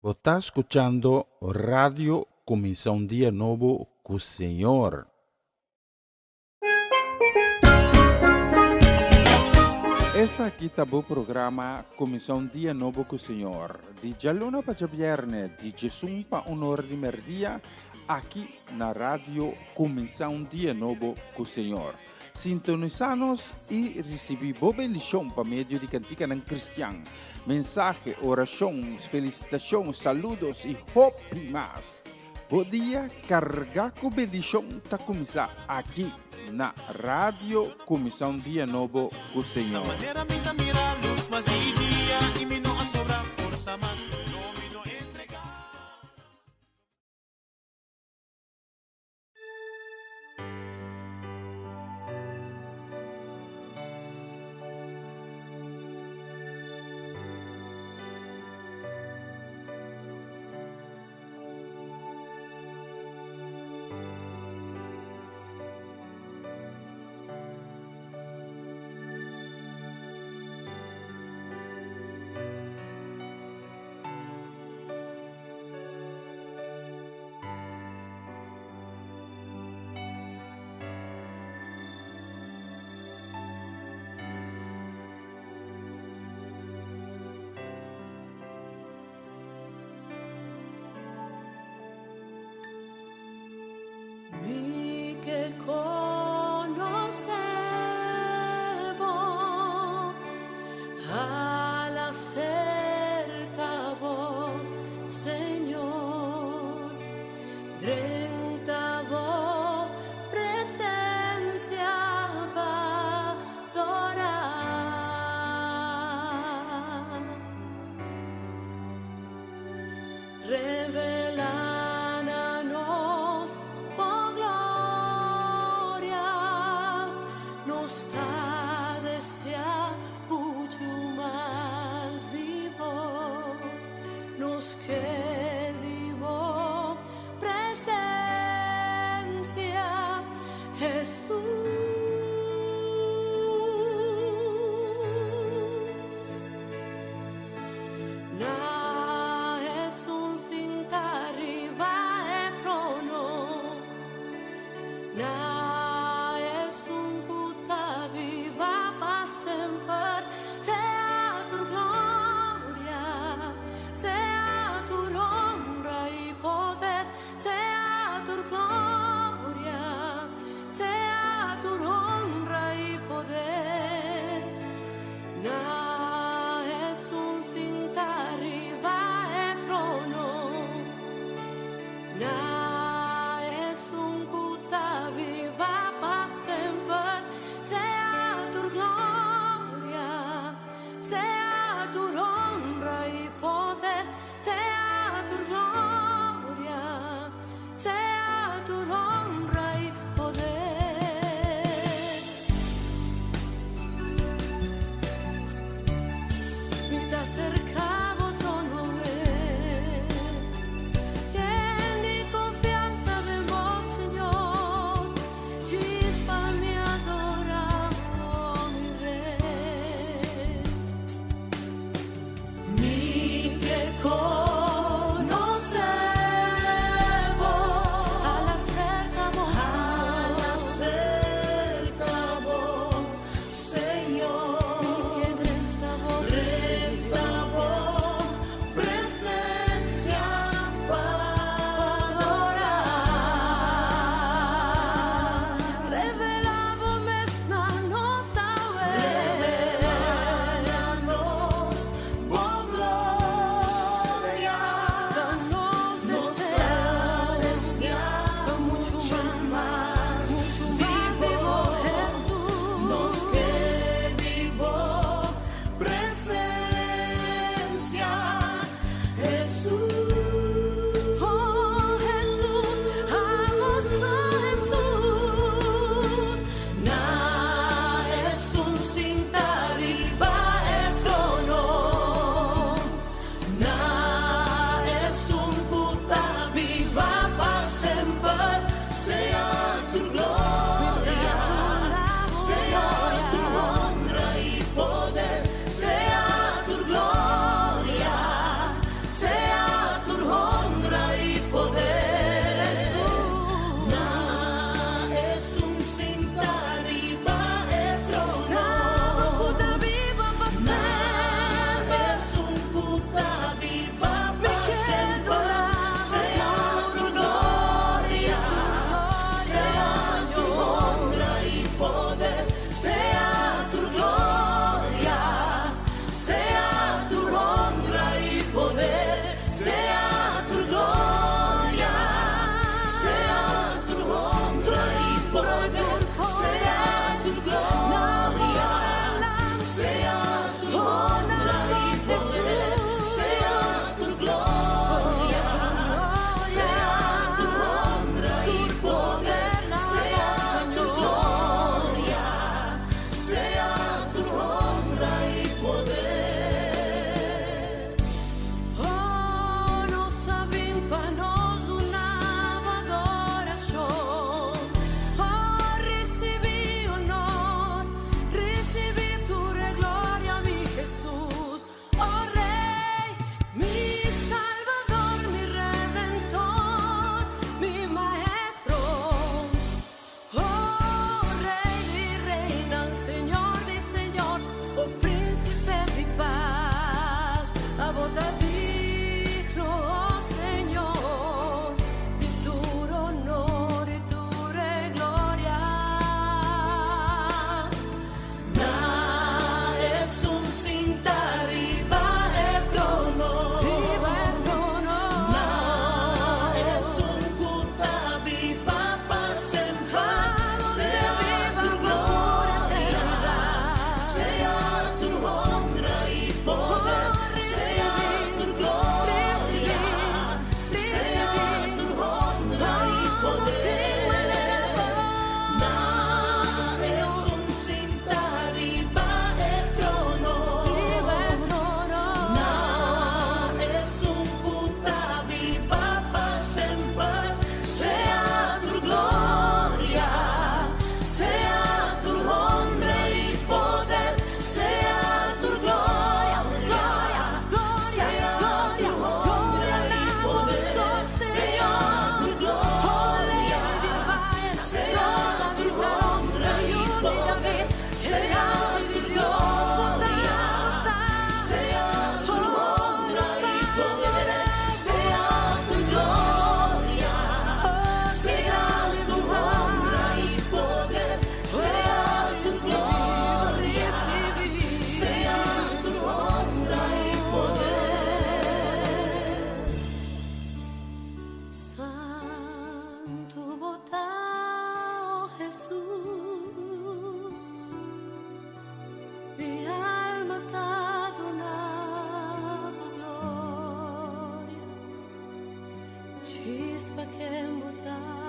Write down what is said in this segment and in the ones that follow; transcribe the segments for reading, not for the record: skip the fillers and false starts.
Você está escutando Radio Começar um Dia Novo com o Senhor. Esse aqui tá o programa Começar um Dia Novo com o Senhor. De Jaluna para Viernes, de Jesus para honor de merdia, aqui na Rádio Começar um Dia Novo com o Senhor. Sintonizanos e recebi boa bendição para meio de cantiga ng Cristian. Mensaje, oração, felicitações, saludos e hope mais. Bom dia, carga com bendição tá começar aqui na Rádio Comissão Dia Novo com o Senhor. Mi que conocebo al acercabo, Señor, drentavo presencia para adorar. Revelánanos por gloria, nos ta desea mucho más divo, nos que divo presencia Jesús. Na es un cinta arriba e trono, na es un puta viva pa sempre, sea tu gloria, sea tu honra y poder, sea tu gloria, sea tu honra y poder. Na es un cinta arriba e trono, na es un cuta viva Jesús, mi alma te dona por gloria, chispa que embotar.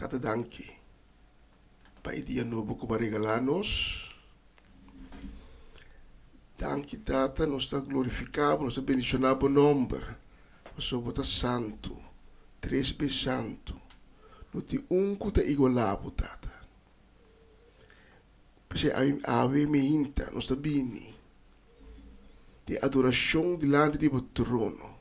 Tata danke. Pai dia novo que regalanos. Danke Tata, nós está glorificado, nós está bendicionado o nome. Nós somos santo, três vezes santo. Não tem que está igualado, Tata. Porque a me hinta, nós está bem. De adoração delante do trono.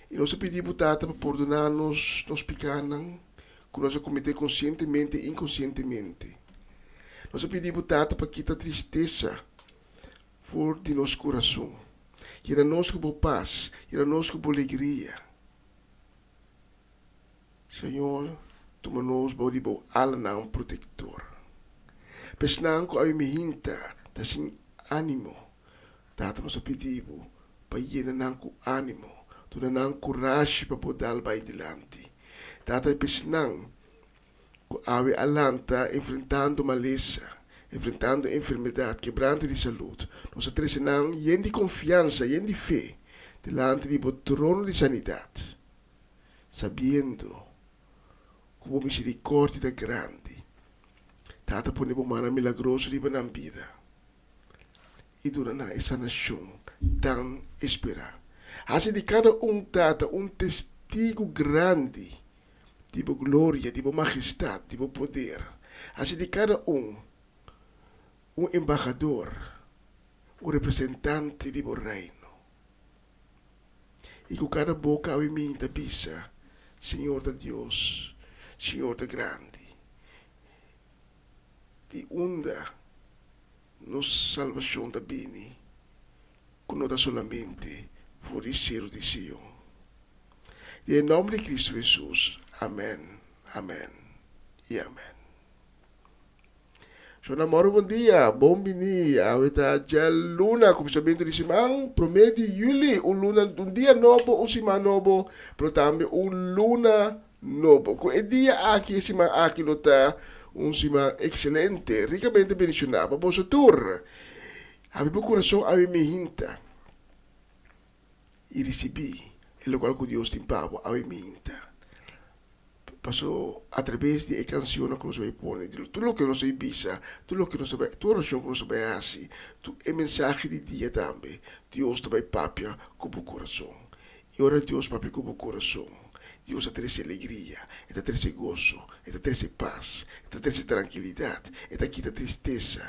E nós pedimos, Tata, para perdonar-nos, nos pecados, que nós cometemos conscientemente e inconscientemente. Nós pedimos, Tata, para quitar a tristeza fora de nosso coração. E era nós que boa paz, e era nós que boa alegria. Senhor, toma nós para o boa alma um protetor. Pesnang ko ay mihinta, tasing ânimo. Tata, nós pedimos para llenar com ânimo, tunan coragem para poder ir adiante. Tata, pesnang ko awe alanta enfrentando maleza, enfrentando enfermidade, quebrante de saúde. Nós tresenang yen de confiança, yen de fé, delante do trono de sanidade, sabendo que a misericórdia é grande. Tata, ponemos mana milagroso de na vida. E durante essa nação tão esperar. Assim de cada Tata, testigo grande de glória, de majestade, de poder. Assim de cada embaixador, representante do reino. E com cada boca ao minha bisa, Senhor de Deus, Senhor de grande. De onda nos salvação da bini, que não dá solamente por ser de Sion. Em nome de Cristo Jesus. Amém, amém e amém. So, namoro, bom dia, bom bini, aweta já luna, como sabendo de simang, promete Yuli, um dia novo, simang novo, pero também luna novo. Com o dia aqui, simang aqui, lota, simang excelente, ricamente bendicionado, para o tour. Habe o coração, habe me hinta, e recebi, e local que Deus tem pago, habe me hinta. Passou através de canção que nós vai pôr, tudo o que nós vai bisa, tudo o que nós vai, toda oração que nós vai fazer, é mensagem de dia também. Deus te vai papia com o coração. E ora Deus papia com o coração. Deus traz alegria, traz gozo, traz paz, traz tranquilidade, quita tristeza.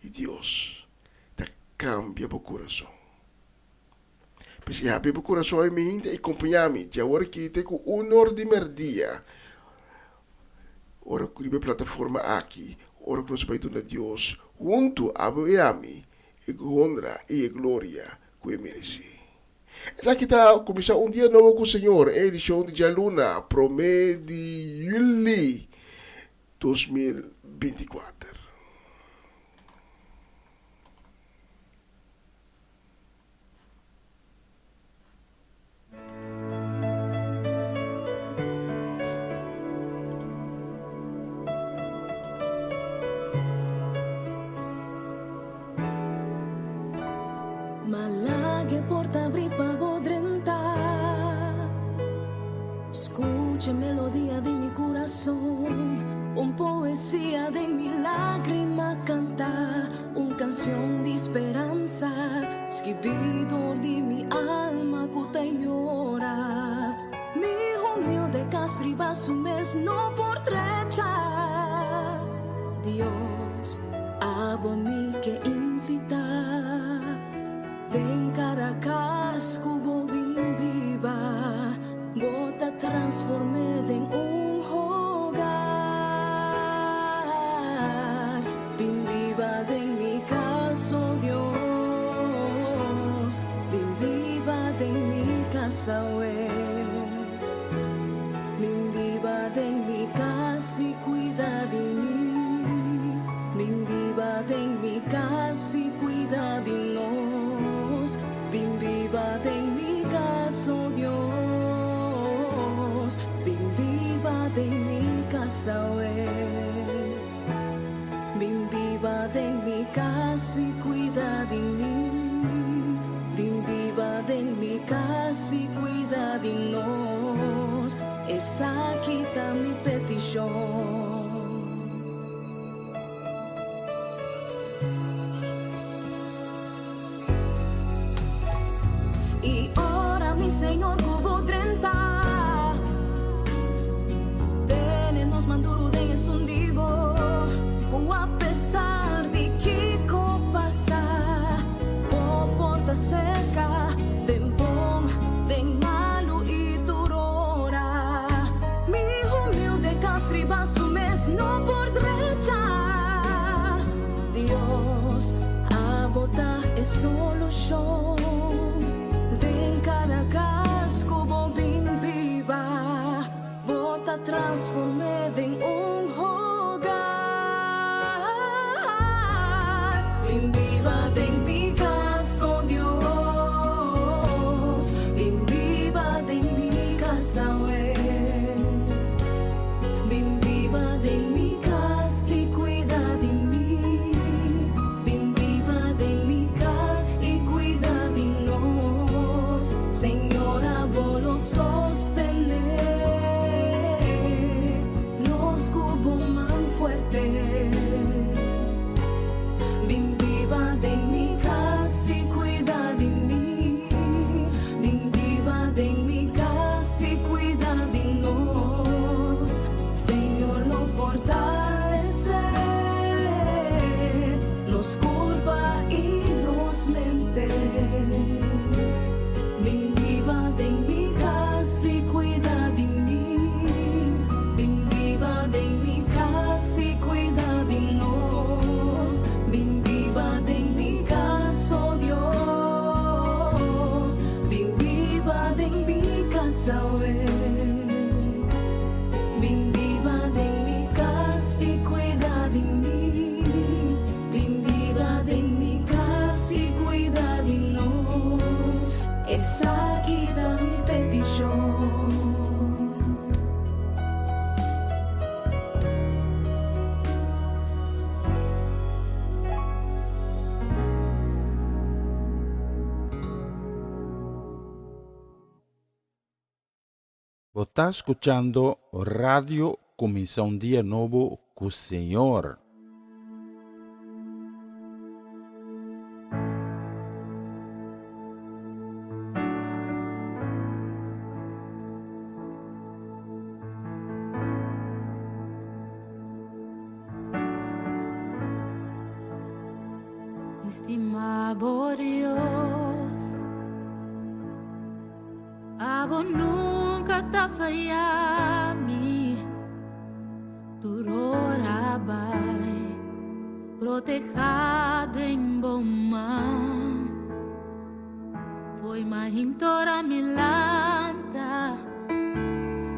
E Deus cambia o coração. Se abre o coração e me e acompanha-me. Já agora que tem com honor de merdia. Ora que a plataforma aqui, ora que nós vai dar a Deus, junto a mim, e honra e glória que merece. Essa aqui está começando dia novo com o Senhor, edição de Jaluna, promete de julho 2024. Malaghe porta abrir pa podrentar. Escuche melodia de mi corazón, poesía de mi lágrima cantar, canción de esperanza, escribidor de mi alma que te llora. Mi humilde castriba su mes no por trecha. Dios, abo mi que invitar. Den Caracas, cubo bin viva, bota transformé en un hogar. Bin viva de mi caso, Dios, bin viva de mi caso. casa, min viva de mi casa y cuida de mí, min viva de mi casa y cuida de nos, min viva de mi casa, oh Dios, min viva de mi casa, min viva de mi casa y cuida de mí, min viva de mi casa y cuida de nos. Esa quita mi petición. Y ahora mi Señor cubo 30 tenemos manduro de un divo a pesar de que pasa por porta cerca de bom de malo y durora mi humilde casriba su mes no por derecha Dios a botar es solución de cada casco bobin viva bota transformada en un hogar bin viva de mi casa oh Dios bin viva de mi casa bin viva de mi casa y cuida de mí bin viva de mi casa y cuida de nos Señora vos lo sostener nos cubo man fuerte bin viva de mi casa y cuida de mí bin viva de mi casa y cuida de nos Señor lo fortalece nos curva y nos mente bin viva de mi casa y cuida de mí bin viva de mi casa y cuida de nos bin viva de mi casa oh Dios bin viva de mi casa bin viva de mi casa y cuida de mí bin viva de mi casa y cuida de nos esa queda mi petición. Vos está escuchando Radio Comienza un Día Nuevo con el Señor. Estimado Dios, abo nunca te fallami, tu rorabai, protejada em bomba, foi mahintora milanta,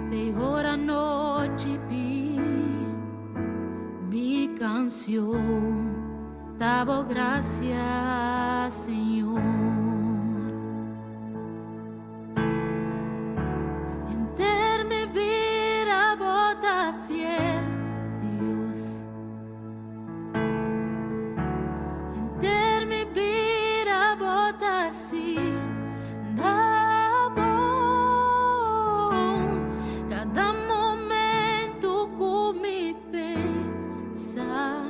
de hora noite pi, mi canción. Dabo gracias, Señor. Enter mi vida, bota fiel, Dios. Enter mi vida, bota así, da bom. Cada momento com mi pensa.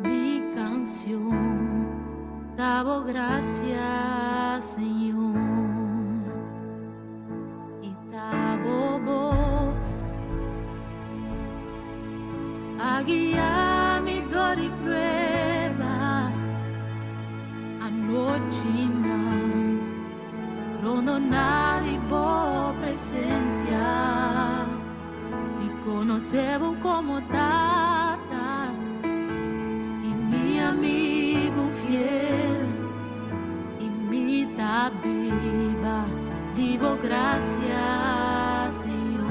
Mi canción, dabo gracias, Señor, y dabo voz a guiar mi dor y prueba, anoche rondonar y por presencia, me conocebo como tata. Mi amigo fiel, imita viva, digo gracias, Señor.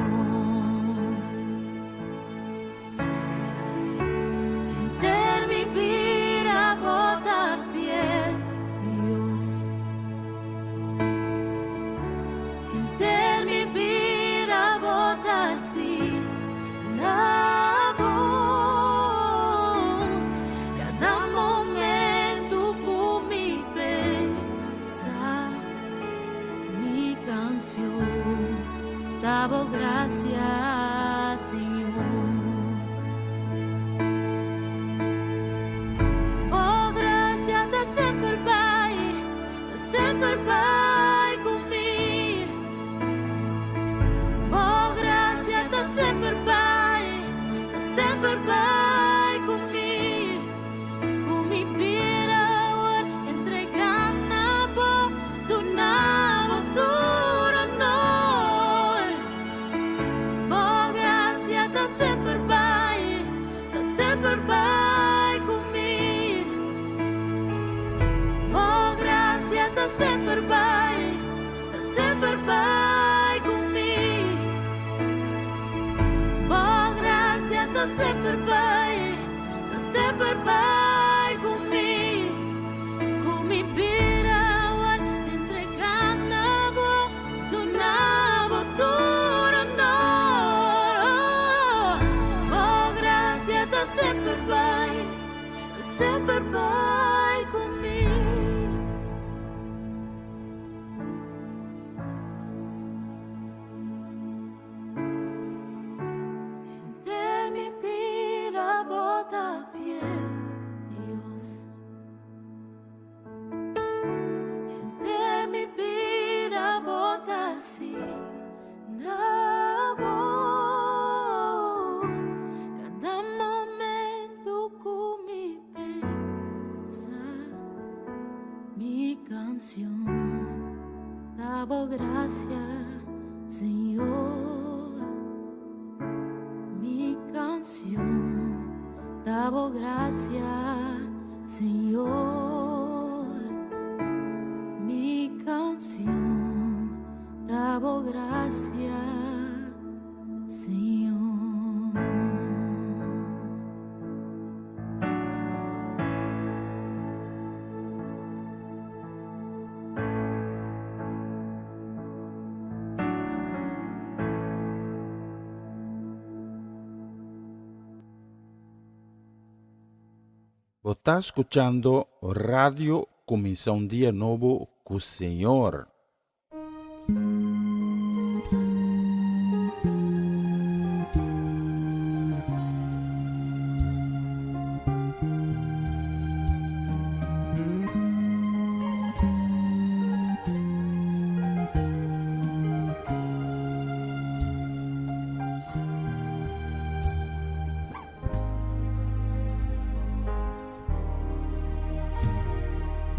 Enter mi vida, bota fiel, Dios. Enter mi vida, bota así, la voz. Cada momento con mi pensar, mi canción, davo gracias, Señor. Oh, gracias te sempre vai comigo. Oh, gracias te sempre vai comigo. Com mi vida ora entregando na boca do novo tudo honor. Oh, gracias te sempre vai comigo. Oh, gracias te sempre vai comigo. Oh, gracias te sempre vai comigo. Com mi vida ora entregando na boca do novo tudo honor. Oh, gracias te sempre vai comigo. Enter mi vida, bota fiel, Dios. Enter mi vida, bota así, na voz. Cada momento con mi pensar, mi canción, davo gracias, Señor. Mi canción, davo gracias, Señor. Mi canción, davo gracias, Señor. Vos está escuchando Radio Comenzó un Día Nuevo con el Señor.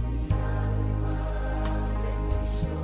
Mi alma bendice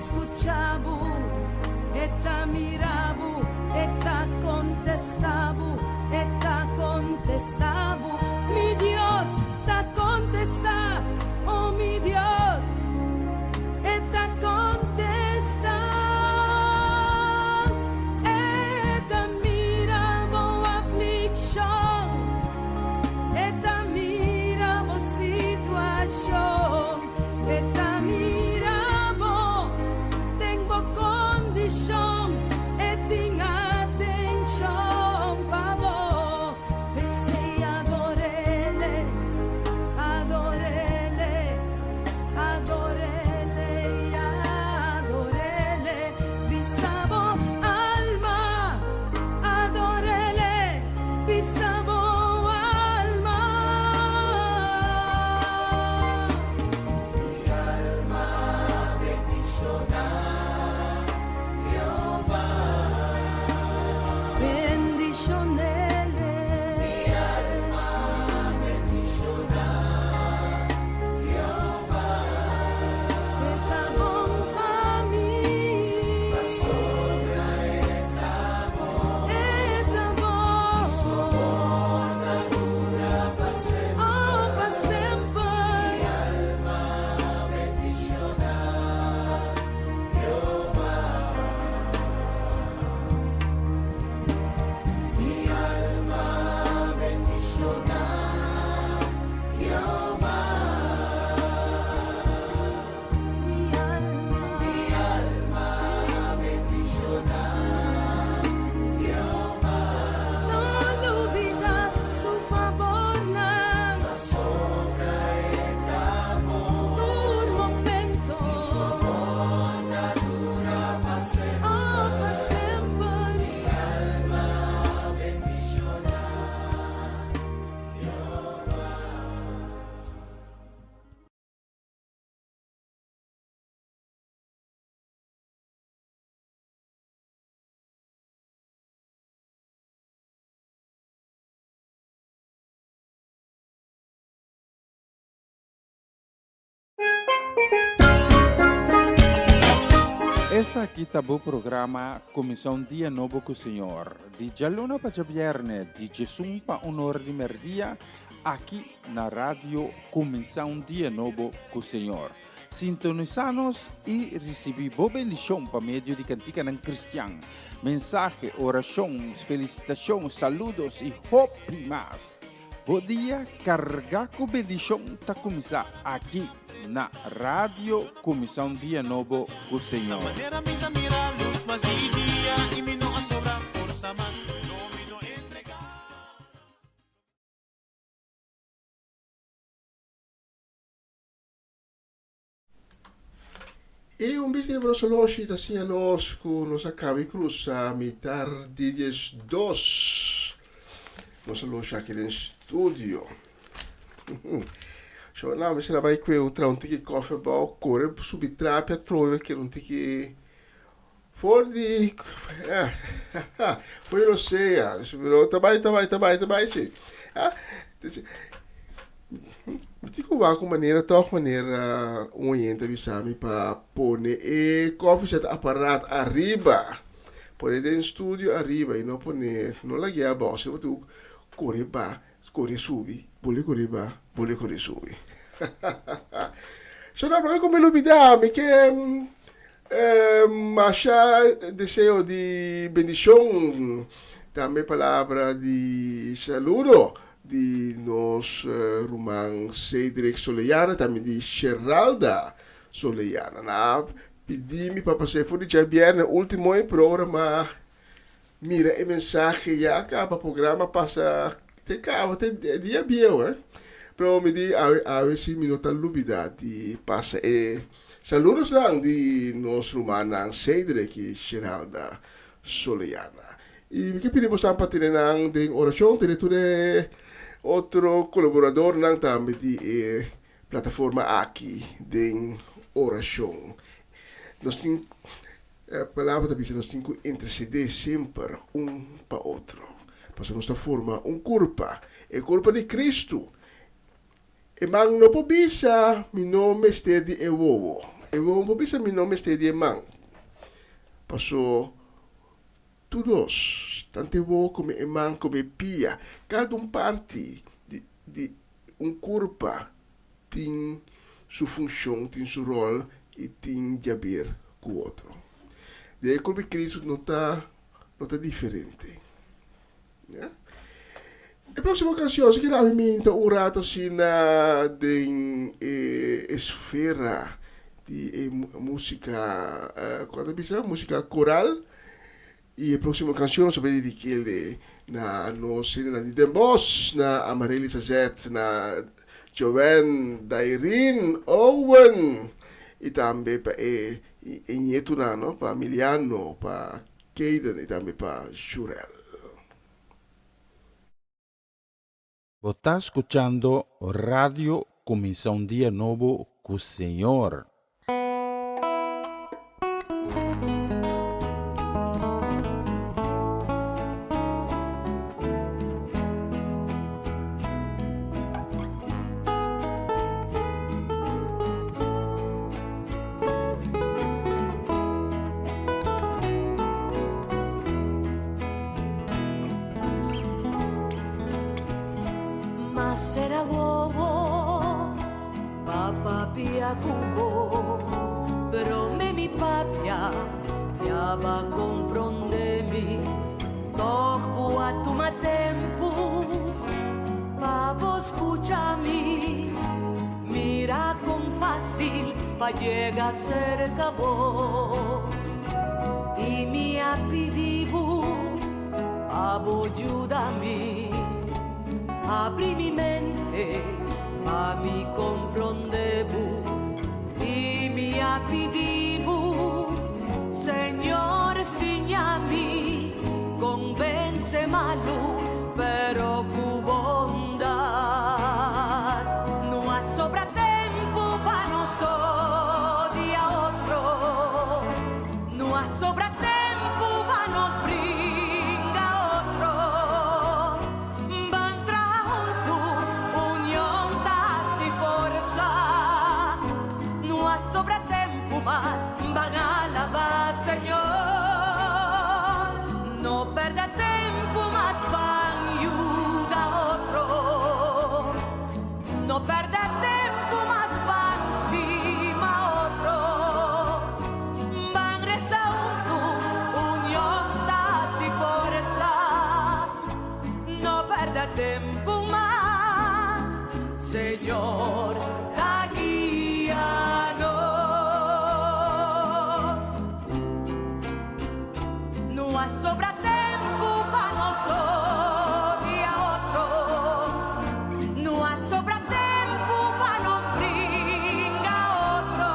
escuchaba, esta miraba, esta contestaba, mi Dios te contesta, oh mi Dios, esta contesta, esta miraba aflicción, esta miraba situación, esta miraba tengo condición, tengo atención, pavo, deseo adorarle, adorarle, adorarle, adorarle, bisabo alma, adorarle, bisabo alma. Mi alma bendiciona Jehová, bendicionele. Mi alma bendiciona Jehová, está bom pa' mí. La sombra está bom, soporta dura pa' sempre. Oh, pa' sempre. Mi alma bendiciona Jehová, mi alma bendiciona Jehová, mi alma bendiciona Jehová. No olvida su favor, la sombra está bom, tu momento, soporta dura pa' sempre. Oh, pa' sempre. Mi alma bendiciona Jehová. Essa aqui tá o programa Comissão Dia Novo com o Senhor. De Jaluna para Viernes, de Jesus para Honor de Merdia, aqui na rádio Comissão Dia Novo com o Senhor. Sintonizanos e recebi boa bendição para meio de cantiga não cristã. Mensagem, oração, felicitações, saludos e hope mais. Bom dia, carregar com bendição está começar aqui na rádio Comissão Dia Novo com o Senhor. Manera me mira luz más día y me no sobra fuerza más no me no entregar. E un bici di brosoloshi da sia nos cu nos acabi cruz a mitar dias dos. Nos loshi aqui no estúdio. So, nou, we zijn bij kweel trouwens een koffiebal, koren, subitrapia, trooien, que não tem que voor die, foi você, isso virou, também, sim. Me digo com maneira, toch maneira, orienta bisami para pôr e coffee set aparato arriba, pôr em estúdio arriba e não pôr, não largue a bolsa, eu tu corre ba, corre subi, boleh corre ba, boleh corre subi. So, não é como me que Masha deseo de bendición, também palavra de saludo de nos Roman Cedric Soleyana, também de Geralda Soleyana. Na pedi-me para passar por dia viernes, último programa. Mira, a mensagem já acaba o programa, passa até dia biel, Pero me di a ver si minuta lubida di passa e saludos lang di nos Roman Cedric e Geralda Soleyana. E me que pedimos a patinang de oração, tem tudo outro colaborador nang também de plataforma aqui de oração. Nós temos a palavra também nós temos que interceder sempre um para outro. Para nós forma culpa, é culpa de Cristo. E mang no po bisa, mi nome stedi e wowo. vou bisa mi nome este diamant. Passou todos, tanto vou como emang como pia, cada parte de corpo tem sua função, tem seu rol e tem de ver com o outro. Daí como Cristo não tá diferente. Yeah? A próxima canção, se queria me um rato assim na esfera de música, quando bisa música coral. E a próxima canção se vai dedicar na nossa na Didembos, na Amareli Sazet, na Joanne, Dairin, Owen, e também para Inhetuna, no? Para Emiliano, para Caden e também para Jurel. Você está escuchando Radio Começar um Dia Novo com o Senhor. Será bobo, papá pia cubo, pero mi papia ya va a comprendemi, todo a tu tempo, vos escúchame, mira con fácil pa llega a ser cabo, y mi apedibu, abo ayúdame. Apri mi mente, a mi comprendebu y mi apidibu. Señor, signami, convence malu, pero cu bondad. No ha sobra tempo pa nos dia otro, no ha sobra tempo pa nos brinda otro. Sobre tempo más van a alabar, Señor. No perda tempo más van ayuda a otro. No perda tempo más van estima a otro. Van rezar unión y fuerza. No perda tempo más, Señor. Sobra tempo pa nos dia outro, não há sobra tempo pa nos brinda outro.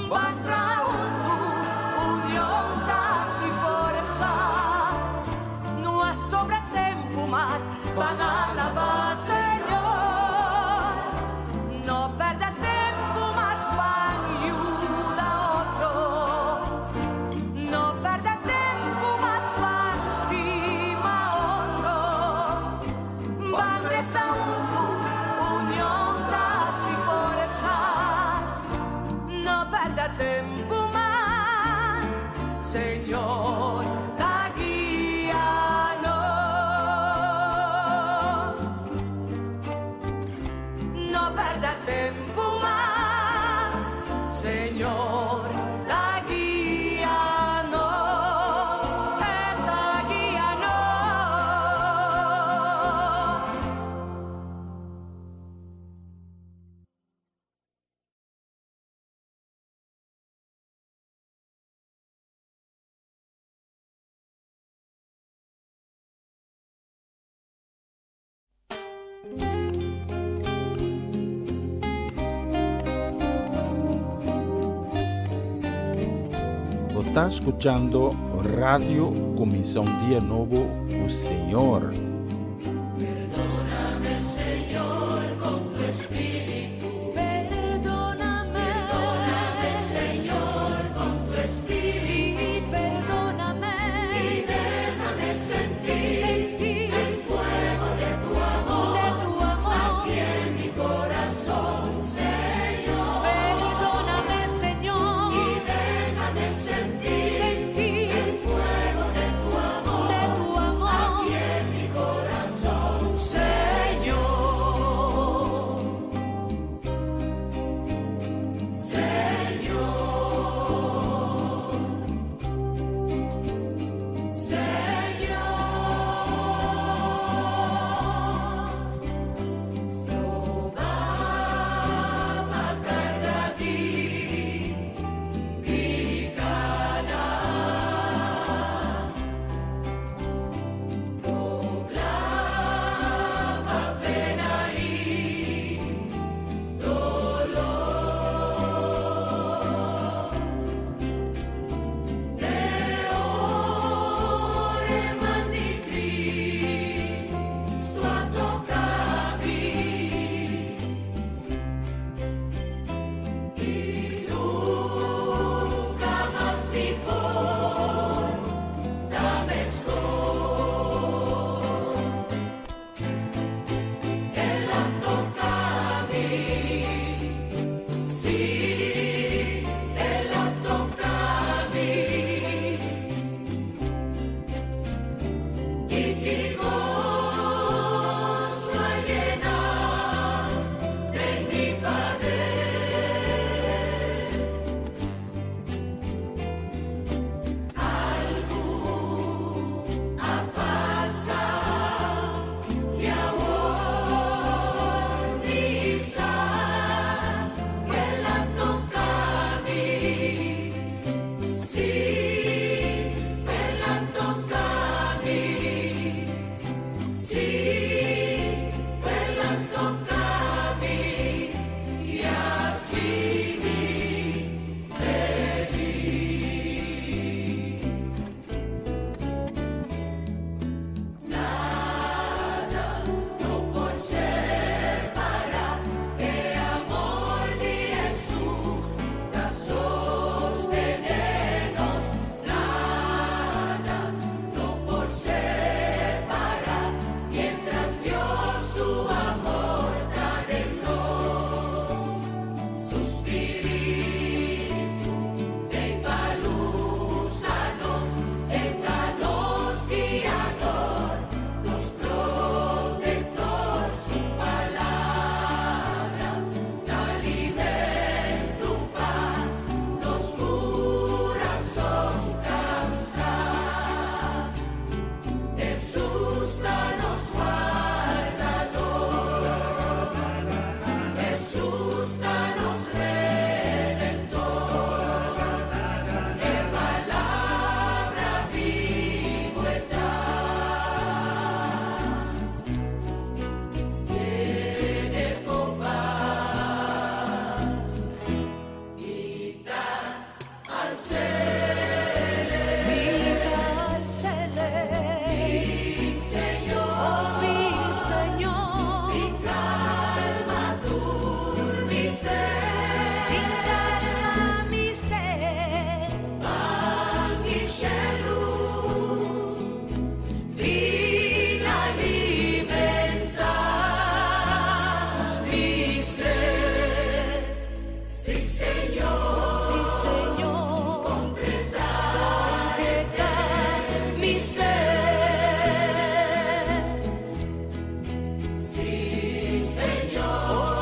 Bantra união da se força, não há sobra tempo mas van a alabar Senhor. Não perda tempo mas van ayuda outro. Não perda tempo más, Señor, da guíanos. No perda tempo más, Señor, da guíanos, da guíanos. Está escuchando Radio Comienza un Día Nuevo con el Señor. Perdóname, Señor, con tu espíritu. Perdóname, Señor, con tu espíritu. Sí, perdóname. Y déjame sentir el fuego de tu amor aquí en mi corazón, Señor. Perdóname.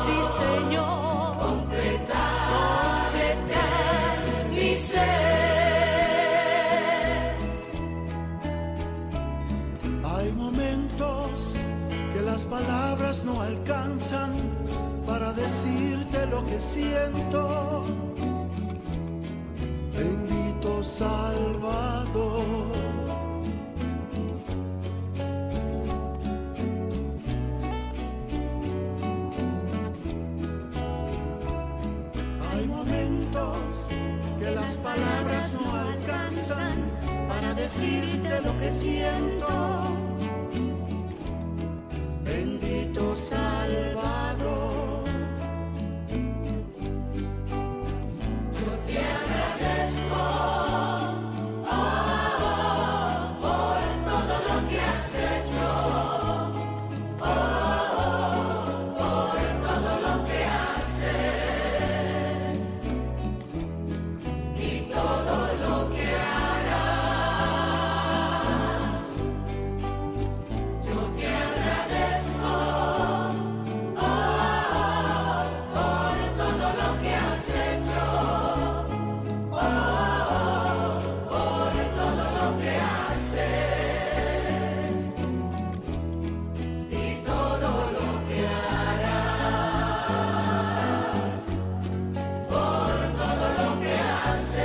sí, Señor, completa mi ser. Hay momentos que las palabras no alcanzan para decirte lo que siento. Bendito Salvador. Hay momentos que las palabras no alcanzan para decirte lo que siento. Bendito Salvador. Yo te agradezco por todo lo que has hecho, por todo lo que haces y todo lo que harás. Yo te agradezco por todo lo que has hecho, por todo lo que haces y todo lo que harás, por todo lo que haces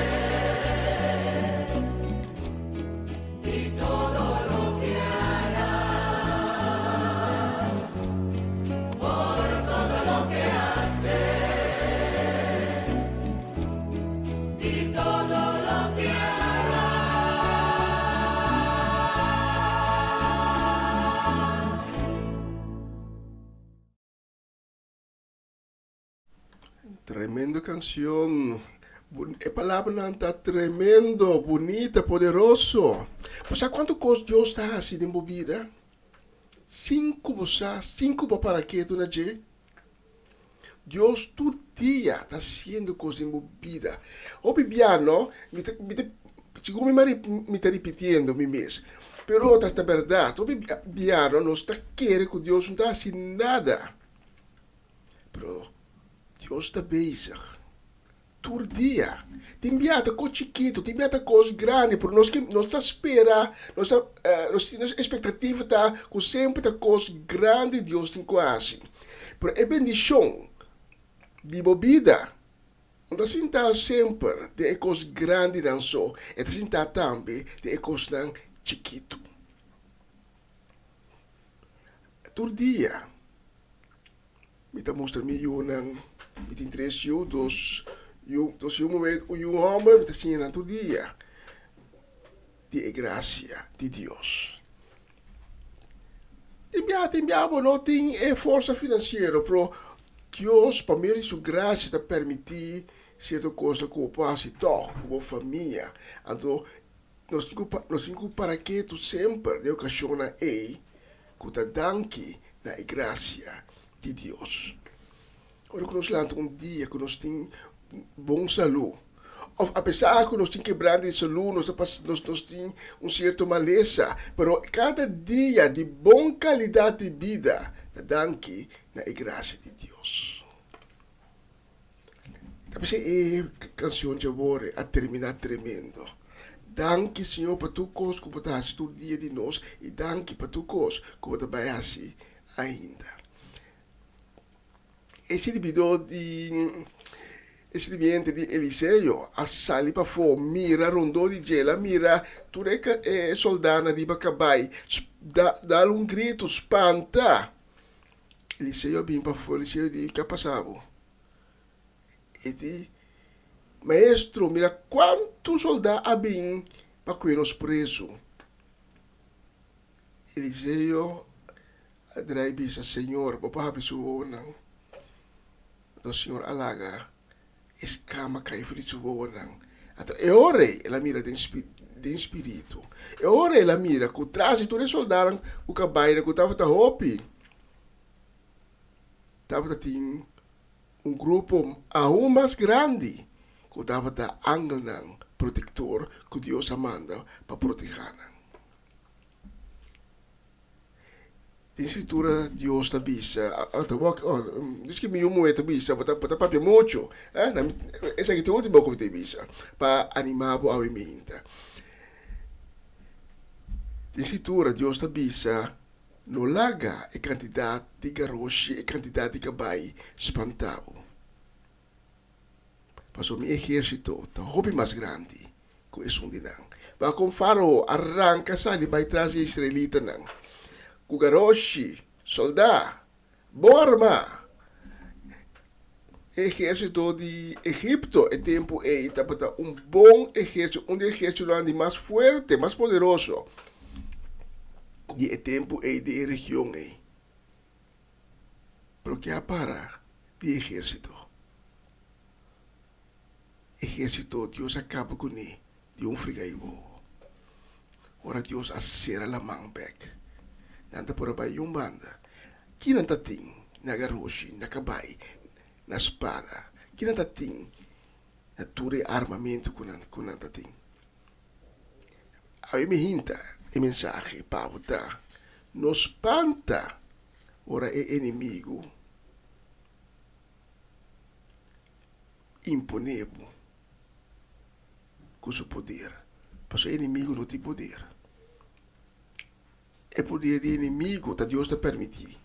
y todo lo que harás, por todo lo que haces y todo lo que Tremenda canción. Palabra está tremendo, bonita, poderoso. Pues ¿a cuánto coisa Deus está assim em minha vida? Cinco para que tu na je? Deus todo dia está haciendo coisas em minha vida. O bibiano, me está repetindo me mesmo. Pero esta verdade, o bibiano não está querendo que Deus não está assim nada. Pero Deus está bezig. Todo dia. Tem enviado coisa chiquito, tem enviado coisa grande, porque nós está espera, nós temos expectativa tá com sempre tá coisa grande Deus tem quase. Pero é bendição de bebida. Não está sentar sempre de coisa grande não só, está sentar também de coisa não chiquito. Todo dia. Me está mostrando eu não me tem três eu dos momento o homem me está ensinando todo dia de graça de Deus. Tembiabo não tem força financeira, pero Deus para mim sua graça está permitir certa coisa que eu passe toch como família. Então nós temos para que tu sempre de ocasiona que tu danke na graça de Deus. Ora que nós lançamos dia que nós temos bom saúde. Of apesar que nós temos quebrado de saúde, nós temos certa maleza, mas cada dia de boa qualidade de vida, danke na graça de Deus. Talvez é canção de agora a terminar tremendo. Danke, Senhor, para tu coisa que você faz todo dia de nós e danke para tu coisa que você vai fazer ainda. Esse video esse ambiente de Eliseu, a sali para fora, mira rondou de gela, mira, tureca soldana de bacabai, dá grito, espanta. Eliseu vem para fora, Eliseu diz, que passava? E diz, maestro, mira quantos soldados havia para que nos presos. Eliseu, adrai bisa, Senhor, papai abre sua não. Então, Senhor, alaga, escama cai frito não. Então, é hora ela mira de espírito. É hora ela mira que traz todo soldado o cabaina que estava hopi. Estava tem grupo aún mais grande que estava angel protetor que Deus manda para proteger. in scrittura Dios tabisa diz que mi umo tabisa bota papia mucho esa que te último como tabisa pa animabo a minta in scrittura Dios tabisa no laga e quantità di garoshi e quantità di cabai spantavo passo mi esercito ta hobby mas grandi co es un dinang va con faro arranca sali bai trasi israelita nang Kugaroshi, soldá, boa arma. Exército de Egipto, el tiempo para un bom ejército, un ejército más fuerte, más poderoso. De el tiempo de región. Pero que para de ejército. Ejército, Dios acaba con él, de un frigaibo. Ora Dios acera la man back. Nanta por abai yung banda. Kinantating na garoshi, na kabay, na espada. Kinantating na ture armamento kunantating. Awi mihinta e mensaje pauta. Nos espanta ora e inimigo. Imponevo com seu poder. Mas o inimigo não tem poder. É poder de inimigo que Deus te permitir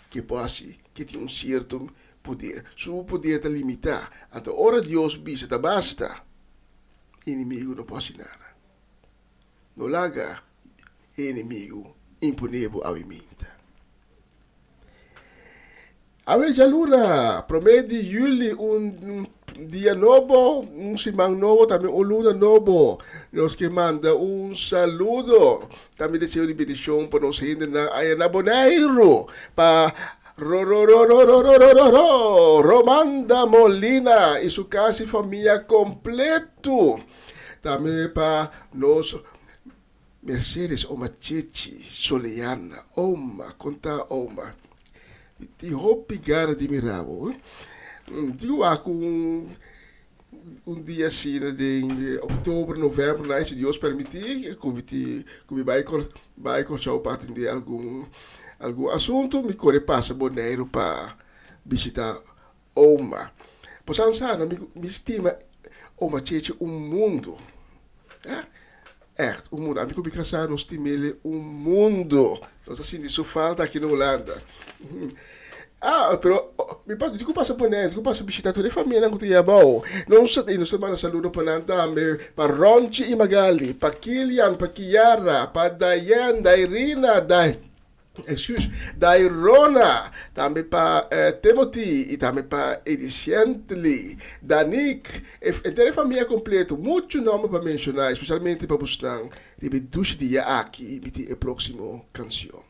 que passe, que tenha certo poder. Seu poder está limitado. Então, ora Deus bisa te basta. Inimigo não pode nada. Não larga inimigo imponível ao iminta. Ave já luna, promete julho dia novo, semana novo, também luna novo. Nós que manda saludo. Também desejo de bendição para nós gente na Bonaire, para Romanda Molina e sua casa e família completo. Também para nós Mercedes Oma Chechi, Soleana, Oma, conta Oma. Ti hopi gara di miravo. Digo ako dia assim de outubro, novembro, né, se Deus permitir, que vai com seu para atender algum assunto, me corre passa Bonaire para visitar Oma. Pois ansana, me estima Oma Chechi mundo. Echt, mundo. Amigo, me casar, nós temos mundo. Nós assim, isso falta aqui na Holanda. Pero dico passa Bonaire, dico passa visitar toda a família que tinha bom. Não sei, não semana saludo para Nantame, para Ronchi e Magali, para Kilian, para Kiara, para Diane, da Irina, da Irona, também para Timothy e também para Ediciently, da Nick, e toda a família completa. Muito nome para mencionar, especialmente para buscar ribedush dia aqui, e a próxima canção.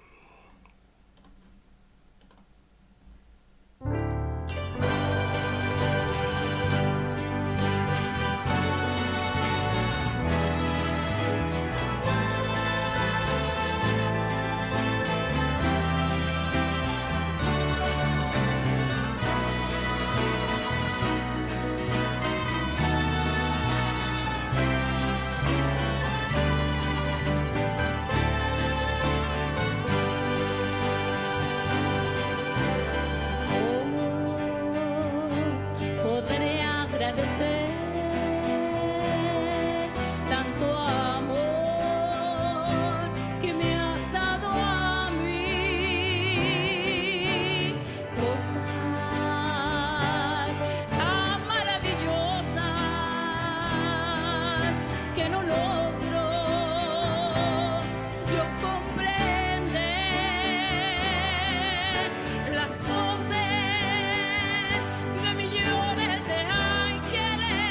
Las voces de millones de ángeles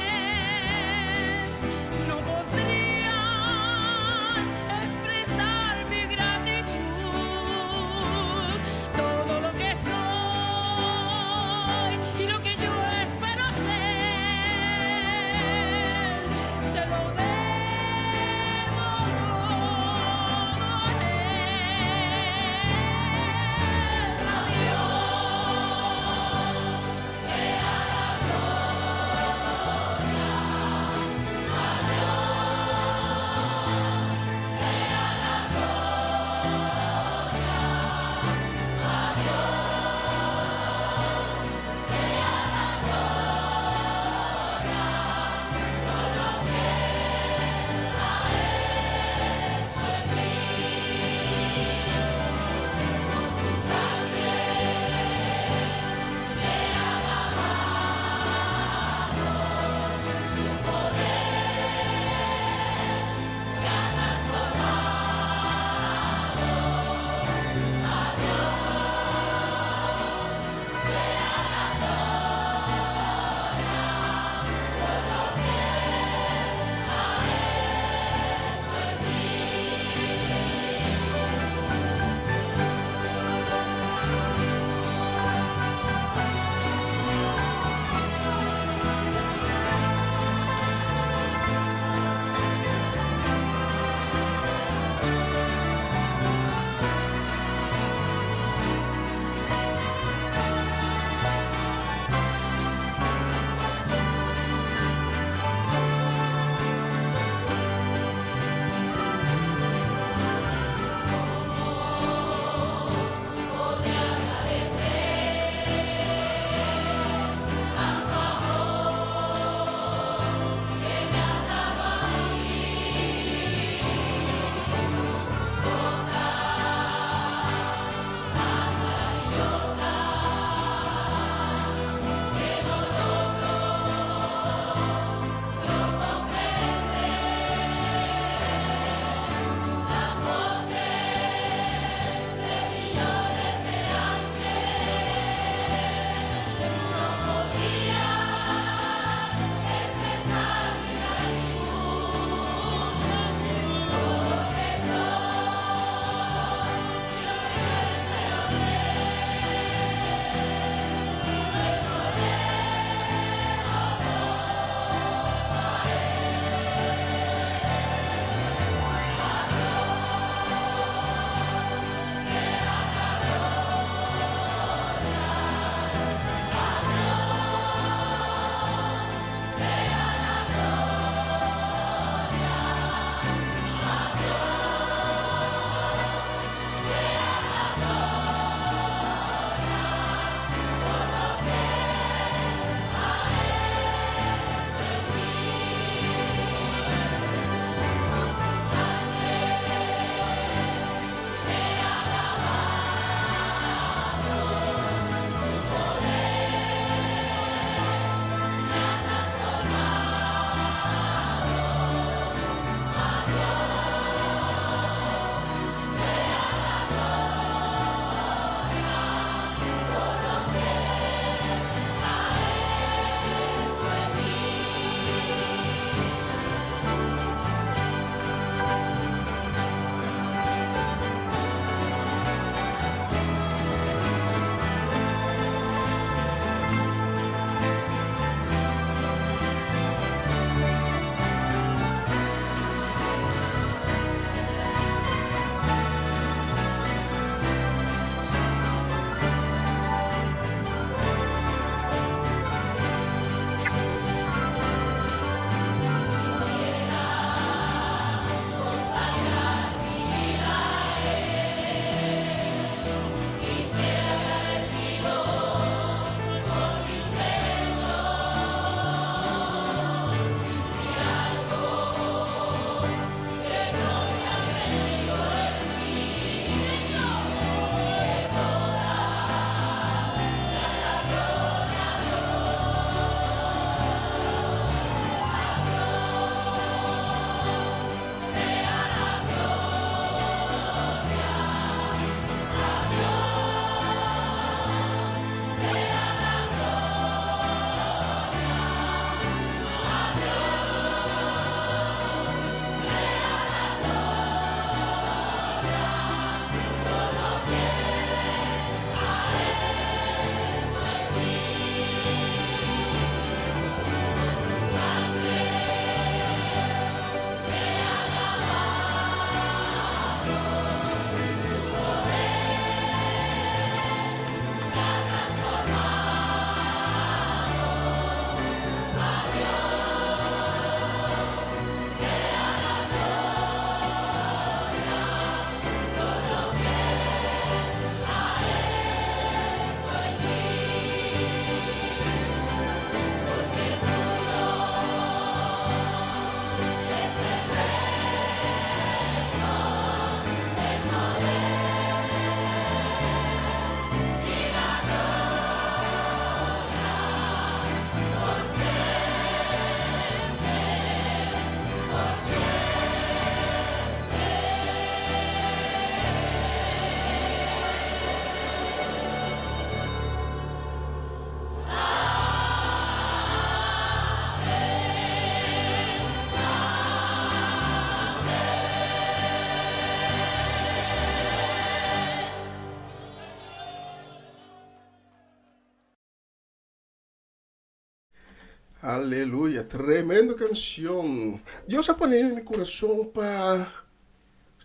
Aleluya, tremenda canción. Dios ha puesto en mi corazón para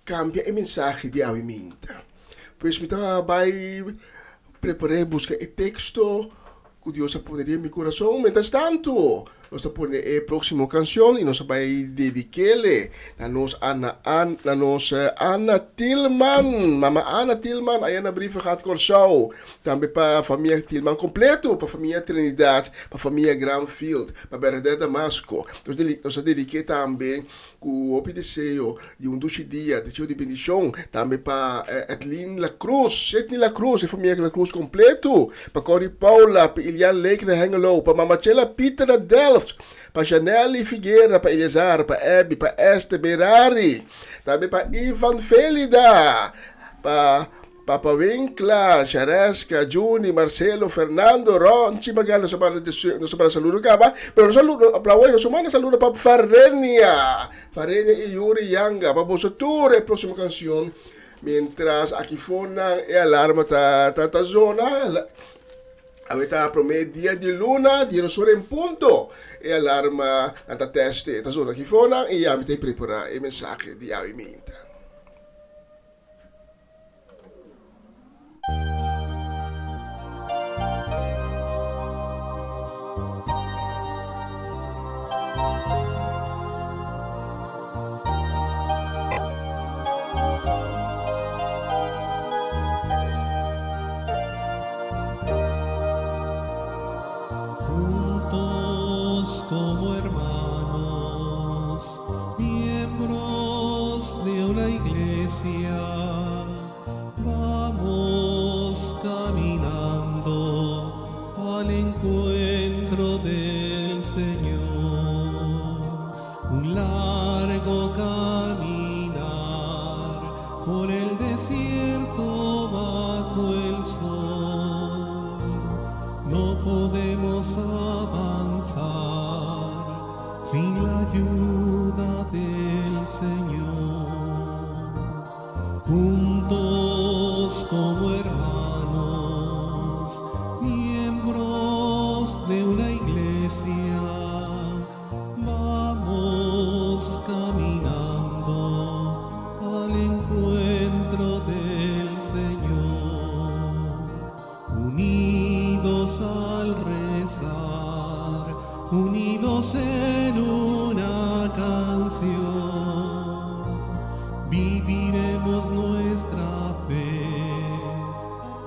cambiar el mensaje de avimenta. Pues me estaba preparé, buscar el texto que Dios ha puesto en mi corazón. Mientras tanto, nos pone el próximo canción y nos va a dedicarle a Ana Tillman. Mama Ana Tillman, aí na brief gaat Corsau. Também para a família Tillman completo, para a família Trinidad, para a família Granfield, para Bernadette Damasco. Nós dediquei também com o desejo de dulce dia, desejo de bendição, também para Edlin La Cruz, a família La Cruz completo, para Corey Paula, para Ilian Lake na Hengelo, para Mamachela Peter na Delft, para Janelle Figueira, para Elizar, para Abby, para Esther Berari, também para Ivan Felida, para Papa Winkler, Charesca, Juni, Marcelo, Fernando, Ron, Chimagal, no se para saludo acaba, pero saludo para hoy, no se manda saludo para Farenia y Yuri Yanga, para vosotros, la próxima canción, mientras aquí fona e alarma ta zona, avete promesso dia di luna, di rossore in punto, e alarma ta teste, ta zona aquí fona, e avete preparato il messaggio di avimenta. Como hermanos, miembros de una iglesia, vamos caminando al encuentro del Señor. Un largo caminar por el desierto bajo el sol. No podemos avanzar sin la ayuda del Señor. Juntos como hermanos, miembros de una iglesia, vamos caminando al encuentro del Señor. Unidos al rezar, unidos en una canción, viviremos nuestra fe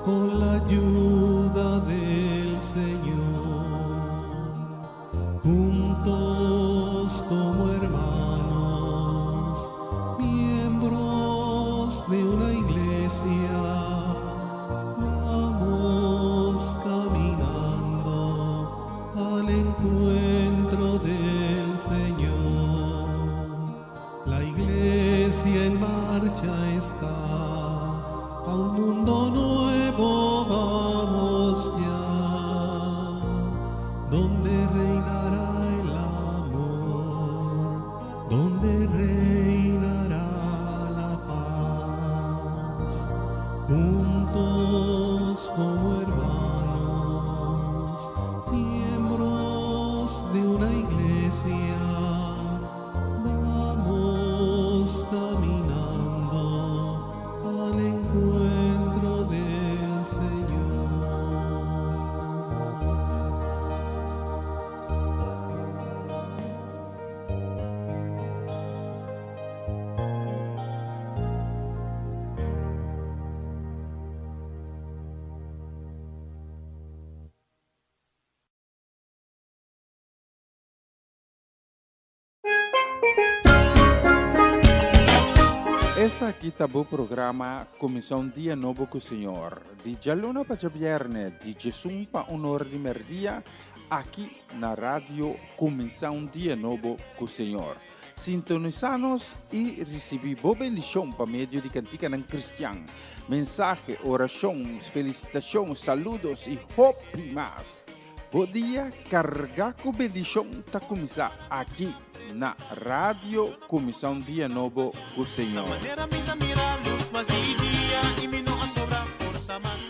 con la ayuda del Señor. Juntos como hermanos, miembros de una iglesia, vamos caminando al encuentro del Señor. La iglesia en marcha está, a un mundo nuevo vamos ya, donde reinará el amor, donde reinará la paz. Juntos como hermanos, miembros de una iglesia, vamos caminando al encuentro del Señor. Essa aqui tá o programa Comissão Dia Novo com o Senhor. De Jaluna para Viernes, de Jesus para Honor de Merdia, aqui na rádio Comissão Dia Novo com o Senhor. Sintonizanos e recebi boa bendição para meio de cantiga não cristã. Mensagem, orações, felicitações, saludos e hope mais. Bom dia, carregar com bendição tá começar aqui na Rádio Comissão Dia Novo com o Senhor. Manera minha mira luz, mas dia e me não sobra força mais.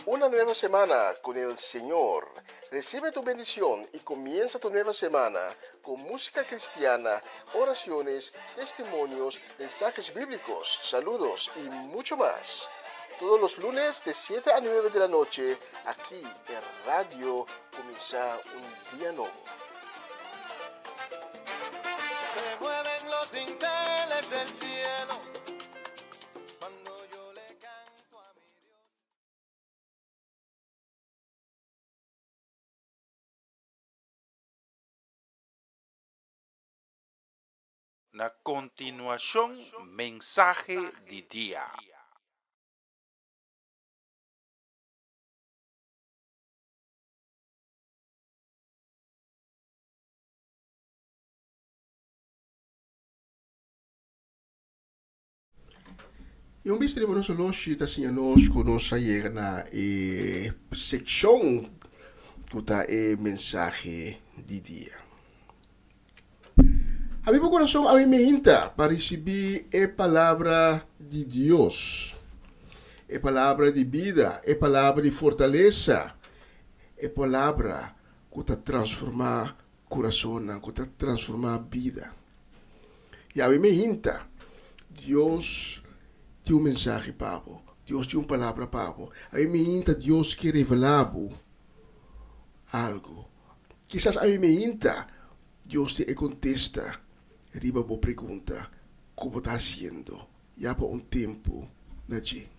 Una nueva semana con el Señor. Recibe tu bendición y comienza tu nueva semana con música cristiana, oraciones, testimonios, mensajes bíblicos, saludos y mucho más. Todos los lunes de 7 a 9 de la noche, aquí en Radio Comienza un Día Nuevo. Se mueven los dinteles del cielo cuando yo le canto a mi Dios. Na continuación, mensaje de día. Yung bis de mono solo shita siya nos kuno sa na seksyon kuta mensaje di dia. A mi coração a mim me hinta para receber a palavra de Deus, a palavra de vida, a palavra de fortaleza, a palavra que está transformar coração, que está transformar vida. E a mim me hinta, Deus tem mensagem para você, Deus tem palavra para você. A mim me hinta, Deus quer revelar algo. Quizás a mim me hinta, Deus te contesta. Riba bo pergunta como está sendo já por tempo na gente.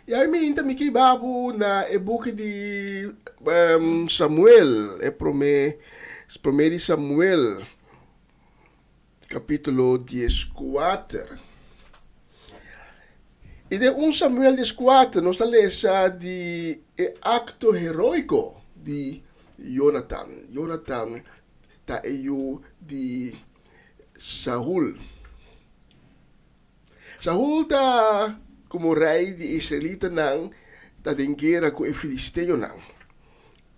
E aí me ainda me babo na book de Samuel, primeiro Samuel, capítulo 14. E de Samuel 14 nós lesa de acto heróico de Jonathan. Jonathan ta eu de Saul. Saul ta como rei de Israelita nang ta den guerra com o filisteu nang.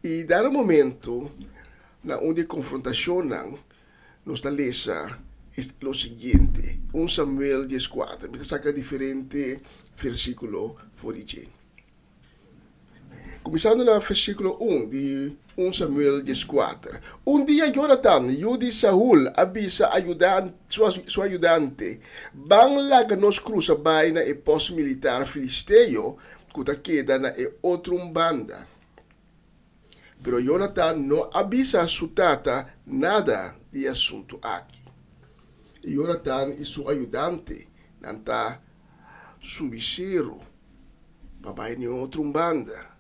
E dar momento na onde confrontação nang nos ta lesa lo seguinte, 1 Samuel 14, me saca diferente versículo foriche. Começando no versículo 1 de 1 Samuel 14. Un día Jonathan, hijo de Saúl, avisa su ayudante, van la nos cruza baina e posto militar filisteo, que queda na e outra banda. Pero Jonathan no avisa a su tata nada de asunto aqui. E Jonathan e su ayudante, nanta subicero, para em outra banda.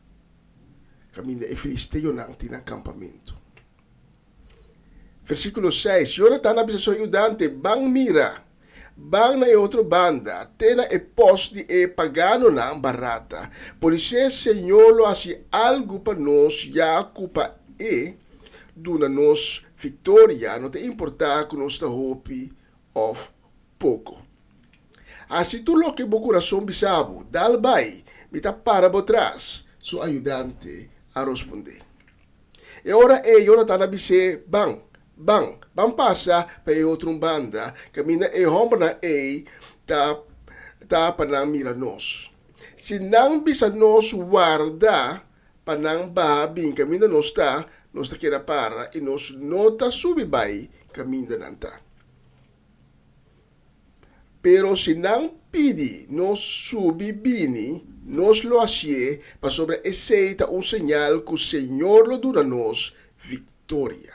Caminha e filisteu não tinha acampamento. Versículo 6. Jonathan avisa seu ajudante, bang mira, bang na outra banda, tena e posto de pagano na barata. Por isso, Senhor lo hace algo para nós, já culpa duna nos vitória, não te importa que nós ta hope of pouco. Assim tu lo que bo coração bisabo, dal bai, me ta para bo trás, su ajudante a responder. E ora Jonathan abise bang passa para outra banda, camina e hombra ta panang mira nos. Se não bisa nos guarda panang babing camina nos ta queda para e nos nota subibay camina nanta. Pero se não pidi nos subibini, nos lo hace para sobre aceita señal que o Senhor lo dura nos victoria.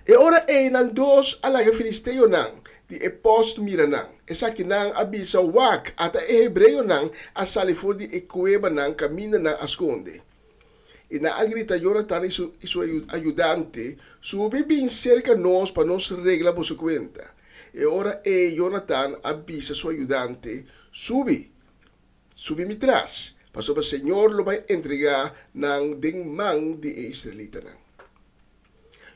E ora nan dos alaga filisteo nang di post mira nang esa que nang abisa wak ata hebreo nang asali for di cueva nang camina nang asconde. E na agrita Jonathan e su ayudante sube bien cerca nos para nos regla por su cuenta. E ora Jonathan avisa su ayudante, subi mi tras, para o Senhor lo vai entregar ng dingmang di Israelita nang.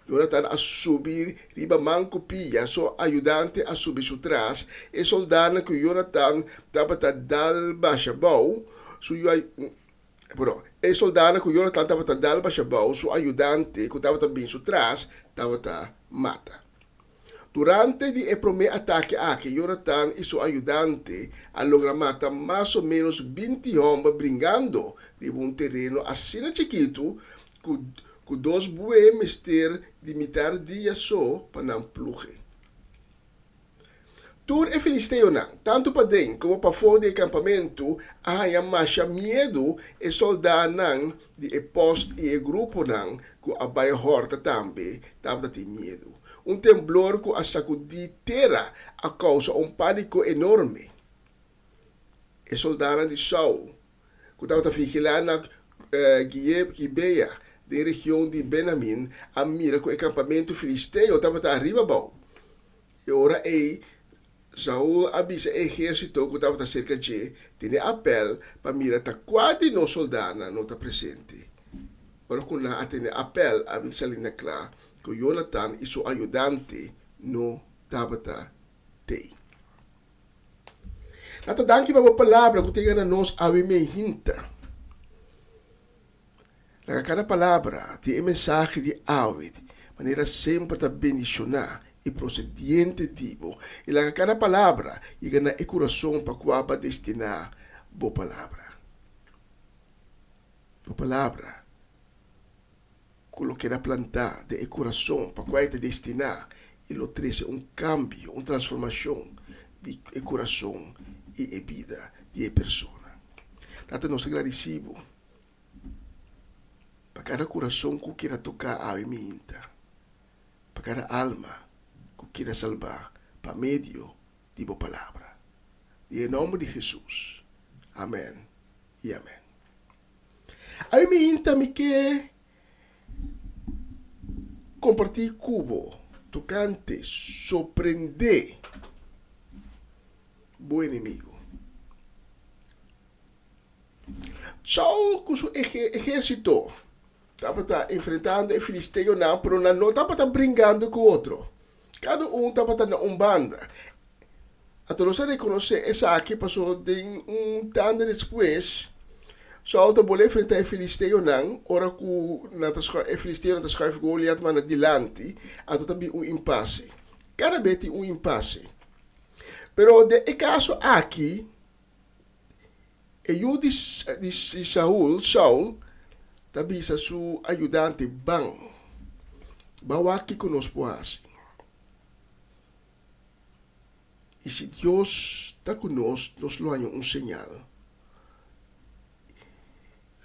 Jonathan a subir riba mang kopia, so ayudante a subir su tras, e soldado que Jonathan dapat dal bashabaw, e soldado que Jonathan dapat dal bashabaw, so ayudante que dapat bin su tras, dapat mata. Durante el primer ataque Jonathan y su ayudante lograron matar más o menos 20 hombres brincando de un terreno así chiquito con dos buey mister de mitad día para não pluje. Tur e filisteo tanto para dentro como para fora do acampamento, há mais medo e soldados de posto e grupo que abaia horta também, estava ter medo. Temblor que sacudi terra a causa pânico enorme. E soldados de Saul, que estava vigilando Gibeia, da região de Benjamim, a mira que o acampamento filisteo estava arriba bom. E ora Saul avisa o exército que estava cerca de tem apelo para mira tá quase no soldado não está presente. Ora quando tem apelo avisa ali na clara que Jonathan e seu ajudante não estava tem. Nata danke para a palavra que tem na nós a hinta. La cada palavra tem mensagem de David, maneira sempre para bendicionar e procediente tipo. E la cada palavra e gana e coração para qual destinar boa palavra. Boa palavra coloquei plantar de coração para qual te destinar e lo trouxe cambio, transformação de coração e vida de pessoa. Tanto nós agradecemos para cada coração que queira tocar a minha, para cada alma que queira salvar, para meio de boa palavra. Em nome de Jesus. Amém e amém. A minha me quer compartilhar cubo, tocante, surpreender bom inimigo. Saul com seu exército estava enfrentando o filisteo, pero não estava brincando com o outro. Cada estava na banda. A todos reconhecer essa aqui passou de tanto depois. Saul estava enfrentar o filisteo, ora que o filisteo não escreve Goliath, mas adiante, até também impasse. Cada vez tem impasse. Pero de caso aqui, eu de Saul, também sa su ajudante bawa aqui conosco assim. E se Deus está conosco, nos lo há sinal.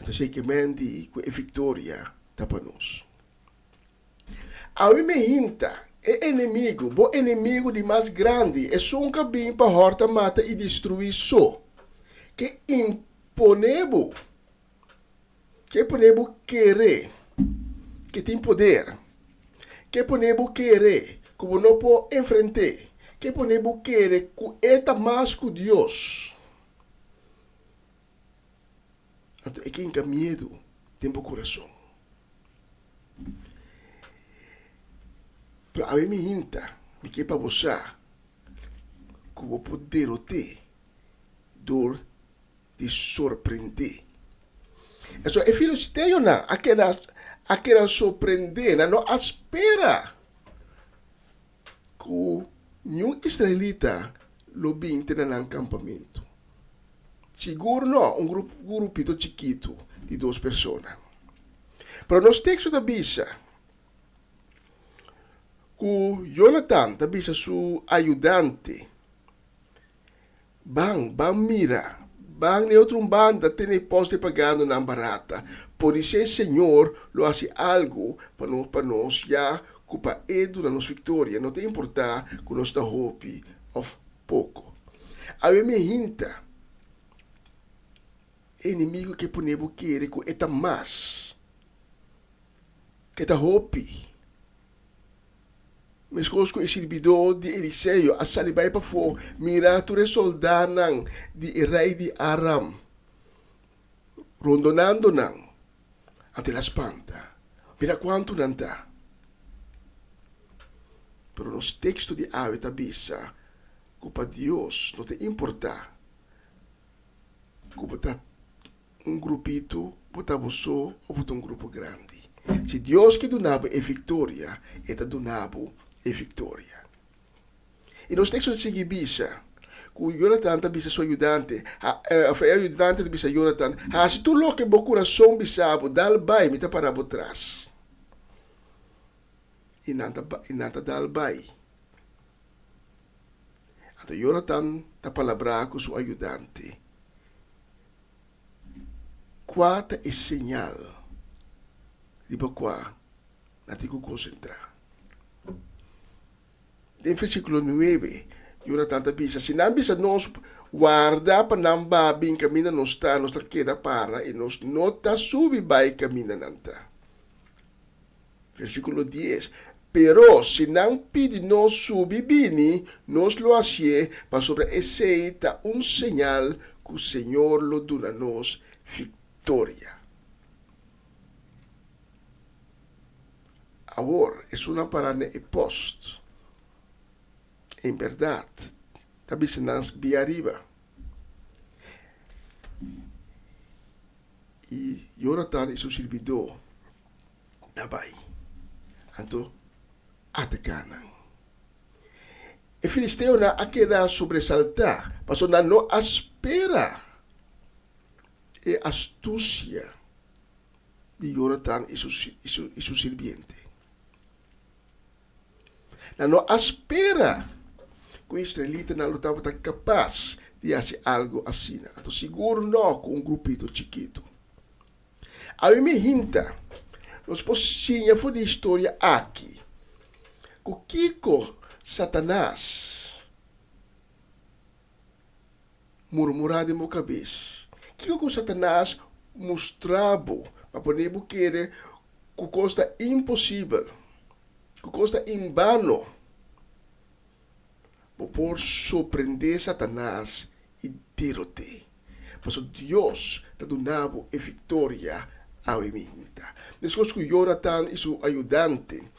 Então, sei que mente com a vitória está para nós. A me hinta, inimigo, bom inimigo de mais grande, é só cabim para horta, mata e destruir só. Que imponível. Que podemos querer, que tem poder, que podemos querer, como não pode enfrentar, que podemos querer que é mais que Deus. Então, é quem tem medo, tem o coração. Para a minha hinta, me quer para você, como poder ter dor de surpreender. Então, o filisteo aquela surpreender, não espera que nenhum israelita lo binte no acampamento. Seguro não, grupito chiquito de 2 pessoas. Pero nos textos da Bíblia, que Jonathan, da Bíblia, seu ajudante, mira, Bang neutro banda tem poste pagando na barata. Por isso, o Senhor lo hace algo para nós já cupa edu na nossa vitória. Não tem importar que nós está hope of pouco. A minha hinta, inimigo que podemos querer que eta mais, que está hope. Mas com esse servidor de Eliseu, a salibai para fora, mira tu soldados de rei de Aram, rondonando até la espanta. Mira quanto não está. Pero nos textos de David avisa que para Deus não te importa que botar grupito, botar você ou botar grupo grande. Se Deus que donava a vitória, ele donava a vitória. E nos textos de seguir bisa, ku Jonathan ta bisa so ayudante, ayudante ta bisa Jonathan, se tu lo que bo coração bisabo, dal bai, mita para bo trás. Inanta dal bai. Então Jonathan ta palabra com seu ajudante. Qual é señal? Riba qua, natico concentrar. Em versículo 9, Jonathan ta bisa, se não bisa nos guarda para não babin camina nos queda para e nos nota subi bai camina nanta. Versículo 10, pero se não pide nos subi bini, nos lo hace para sobre esse ta señal que o Senhor lo dona nos victoria. Agora, é uma parada e post. Em verdade, talvez não se arriba. E Jonathan e seu servidor também. Então, atacaram. E Filisteu na aquela sobressaltar, passou na não espera e astúcia de Jonathan e seu sirviente. Na não espera que o israelita não estava capaz de fazer algo assim. Então, seguro não com grupito chiquito. A mim me hinta, nós podemos fazer a história aqui. Que Kiko Satanás murmurado em minha cabeça. Kiko Satanás mostrava para poder querer que coisa impossível, que coisa em vano, por surpreender Satanás e derrotar. Mas Deus está dando a vitória ao inimigo. Depois que Jonathan e seu ajudante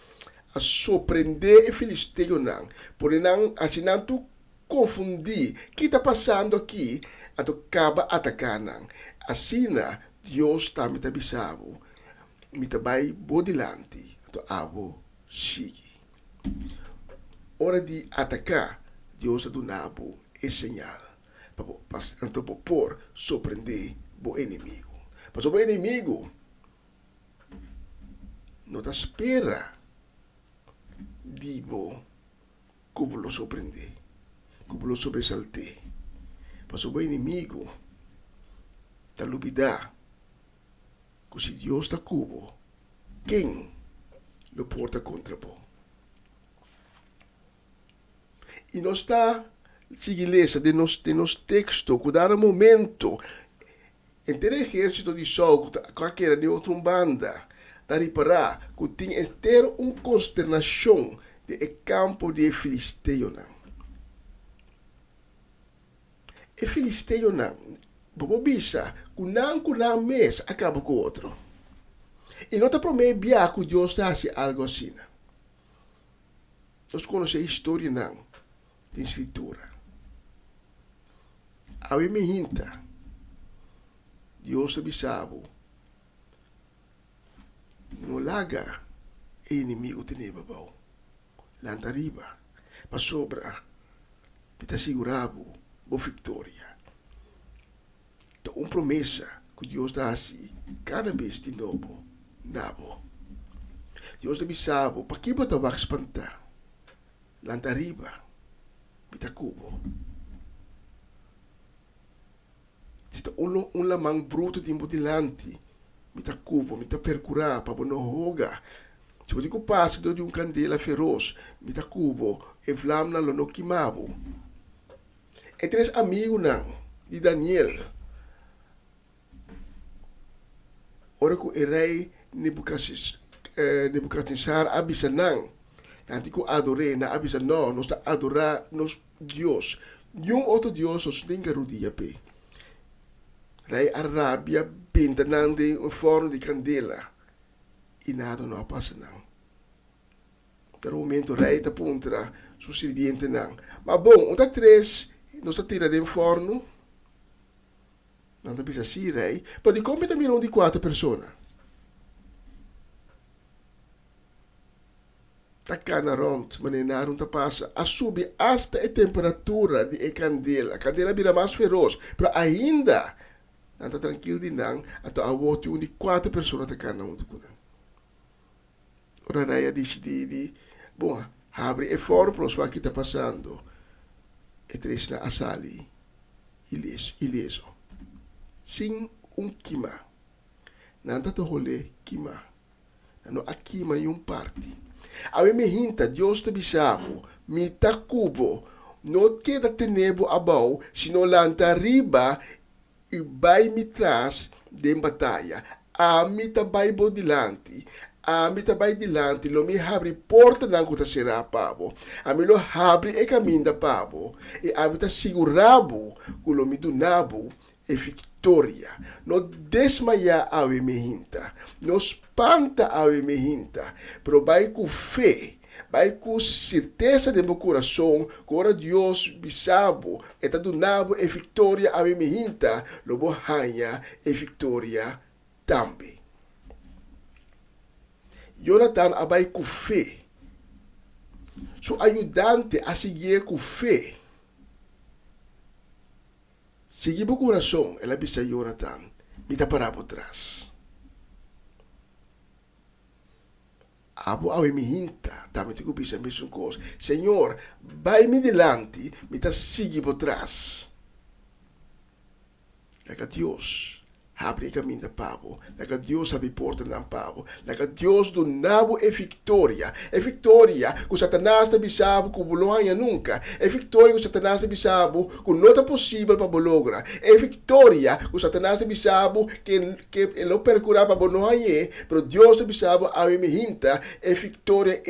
a surpreender o filisteu, porém assim não tu confundir o que está passando aqui, a tu acaba atacando. Assim, Deus está me avisando, me vai bodilante, a tu abo sigue. Hora de atacar, Deus está dando a señal para por surpreender o inimigo. Mas o inimigo não te espera dibo como lo surpreender, como lo sobresaltar. Mas o inimigo te olvidar que se Deus está cubo, quem lo porta contra vos? E não está sigileza de nos texto, que dá momento, entre o exército de sol, qualquer de outra banda, da reparar que tinha inteira uma consternação de campo de Filisteu. E Filisteu, bobo bisa, que não mês acaba com o outro. E não está prometendo que Deus faça algo assim. Nós conhecemos a história da escritura. A me hinta, Deus avisava, não larga o inimigo teneba bom, lanta riba, para sobra, para segurava a vitória. Então, uma promessa que Deus dá assim, cada vez de novo, nabo. Deus avisava, para que você vai espantar? Lanta riba, para cubo. Se un lamang bruto di motilanti, mi ta cubo, mi ta percura, pa bono hoga. Se pode que passe de um candela feroz, mi ta cubo, e flam na lo no quimabo. E três amigos de Daniel. Ora que o rei Nebuchadnezzar abisa nanti que adorei, na abisa não, nós está adorar nos Deus. Nenhum outro Deus os ninguém rodia pe. Rei Arábia pinta de um forno de candela e nada não passa não. No momento rei está puntra su sirviente não. Mas bom, tá três, não se tira de um forno. Não tá precisa assim rei. Pode comer também de 4 pessoas. Takana rond, manenarum ta passa, a subir hasta a temperatura de candela. A candela vira mais feroz, pero ainda não está tranquilo de não, até a volta de 4 pessoas tá cana onde kuna. Ora daí decidi, bom, abre e fora para o que está passando. E três na asali, ileso. Sim, kima. Não tá rolê kima. Não a kima e parte. Awe me hinta, Deus te bisabo, mi ta cubo, no queda tenebo abau, sino lanta riba, e vai me traz de batalha. A mi ta vai bo dilanti, a mi ta vai dilanti, lo mi abre porta na kuta será pabo, a mi lo abre e caminda pabo, e a mi ta segurabo, kulo mi dunabo, e victoria. No desmaia awe me hinta, no espanta awe me hinta, pero vai com fé, vai com certeza de meu coração, que ora Deus bisabo, e tá donabo e victoria awe me hinta, lobo hanha e victoria também. Jonathan abai com fé, seu ajudante a seguir com fé. Seguir o coração, ela bisa Jonathan, me dá para por trás. Abo awe me hinta, também te bisa a mesma coisa. Senhor, vai me delante, me dá seguir por trás. Like Deus abre caminho da pavo, like Deus abre porta na pavo, like Deus do nabo é victoria. É victoria que Satanás te bisabo que bolonha nunca. É victoria que Satanás te bisabo que não é possível para bologra. É victoria que Satanás te bisabo que não percura para bolonha, pero Deus te bisabo a me hinta. É victoria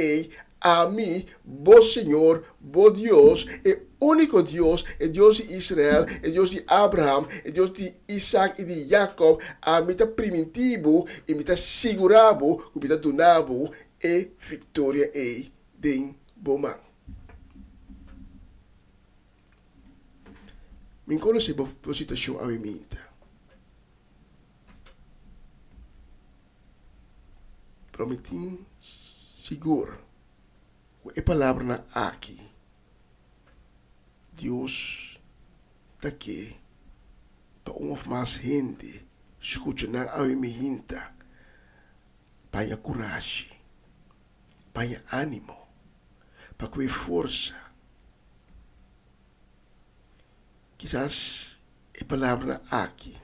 a mim, bo Senhor, bo Deus, é único Deus, é Deus de Israel, é Deus de Abraham, é Deus de Isaac e de Jacob, a mim tá primitivo e me tá segurado, que me tá donado, é vitória e de bom. Me conhece a situação a mim. Prometi seguro. É palavra na aqui. Deus está aqui para mais gente escuta na aumenta para coragem, para ânimo, para que força. Quizás é palavra na aqui.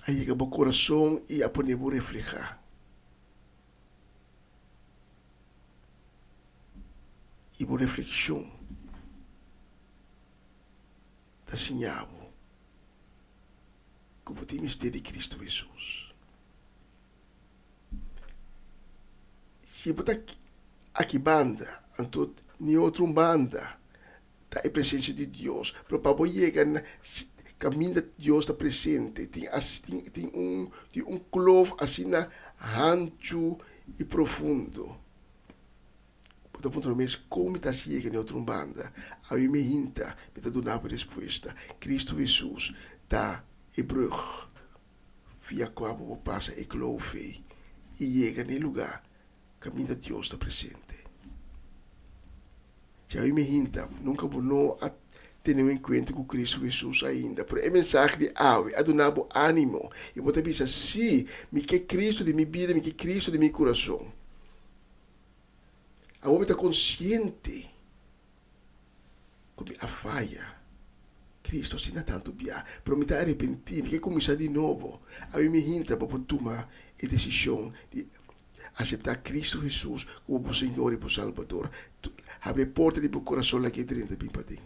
Aí que o coração e a poder refletir. E por reflexão, está sinhado como tem mistério de Cristo Jesus. Se botar aqui banda, então nem outra banda, está em presença de Deus. Para poder chegar na caminho de Deus está presente, tem clove assim na rancho e profundo. Do ponto de vista, como está chegando em outra banda, a me hinta, me está dando a resposta. Cristo Jesus está em brug, via qual vou passar e clove e chega no lugar, caminho de Deus está presente. Se a me hinta, nunca vou ter um encontro com Cristo Jesus ainda, por é mensagem de awe, a donar ânimo, e vou te dizer, sim, me que Cristo de minha vida, me que Cristo de meu coração. A homem está consciente que a falha. Cristo ensina tanto bem. Pero me está arrependido, que começar de novo. A mim me hinta para tomar a decisão de aceitar Cristo Jesus como o Senhor e o Salvador. Abre a porta do meu coração aqui dentro bem para dentro.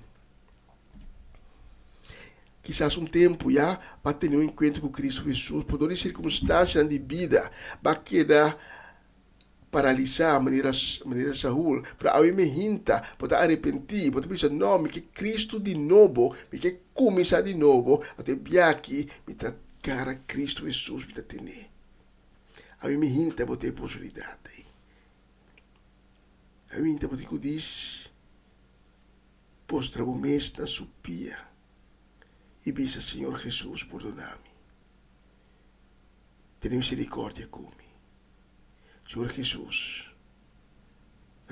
Quizás tempo já para ter encontro com Cristo Jesus, por todas as circunstâncias de vida, vai quedar paralisar maneira Saúl, para a me hinta, para arrepentir, para pensar, não, me que Cristo de novo, me que começar de novo, até aqui, me tá cara Cristo Jesus, me tá tendo. A me hinta, para ter possibilidade. A me hinta, para ter que diz, postra o mês na supia, e bisa, Senhor Jesus, perdonar-me. Tenha misericórdia comigo. Senhor Jesus,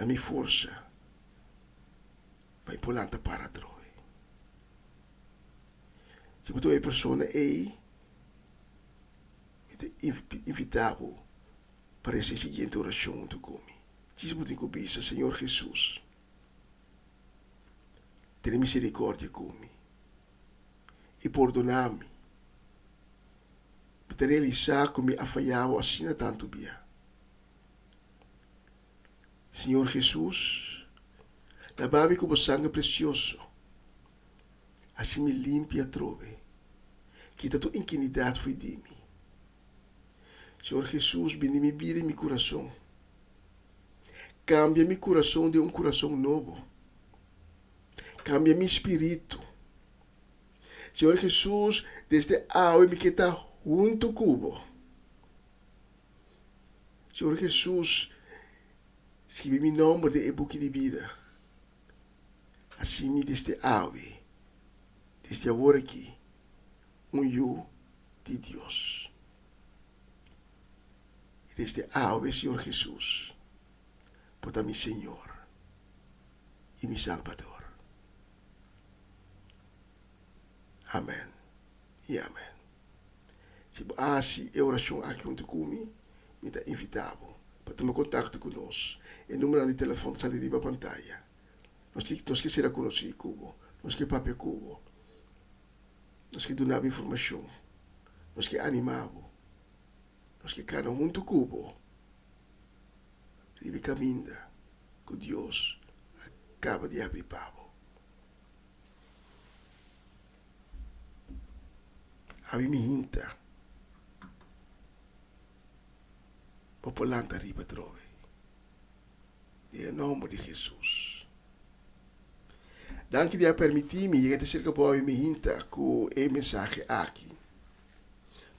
a mi força, vai polanta para trove. Se tu é pessoa aí, te invitavo para essa seguinte oração junto comigo. Se você tem Senhor Jesus, tenha misericórdia comigo e perdonar-me. Para realizar que me afaiava assim tanto bem. Senhor Jesus, lava-me com o sangue precioso, assim me limpia trove, quita tua inquinidade foi de mim. Senhor Jesus, vem me vida em meu coração. Cambia meu coração de coração novo. Cambia meu espírito. Senhor Jesus, desde a hora me que está junto cubo. Senhor Jesus, escreve meu nome de e-book de vida. Assim me desde a hora, desde agora aqui, eu de Deus. Desde ahora, Senhor Jesus, por mi Senhor e mi Salvador. Amém e amém. Se assim a oração aqui junto comigo, me está invitado para tomar contato conosco. O número de telefone está ali na pantalla. Nós que será conhecido cubo, nós que papel cubo, nós que donava informação, nós que animava. Nós que cada muito cubo, e caminha que Deus acaba de abrir pavo. A mim me hinta, popolanta riba trove, em nome de Jesus. Danke de permitir-me chegar cerca para me hinta com o mensagem aqui.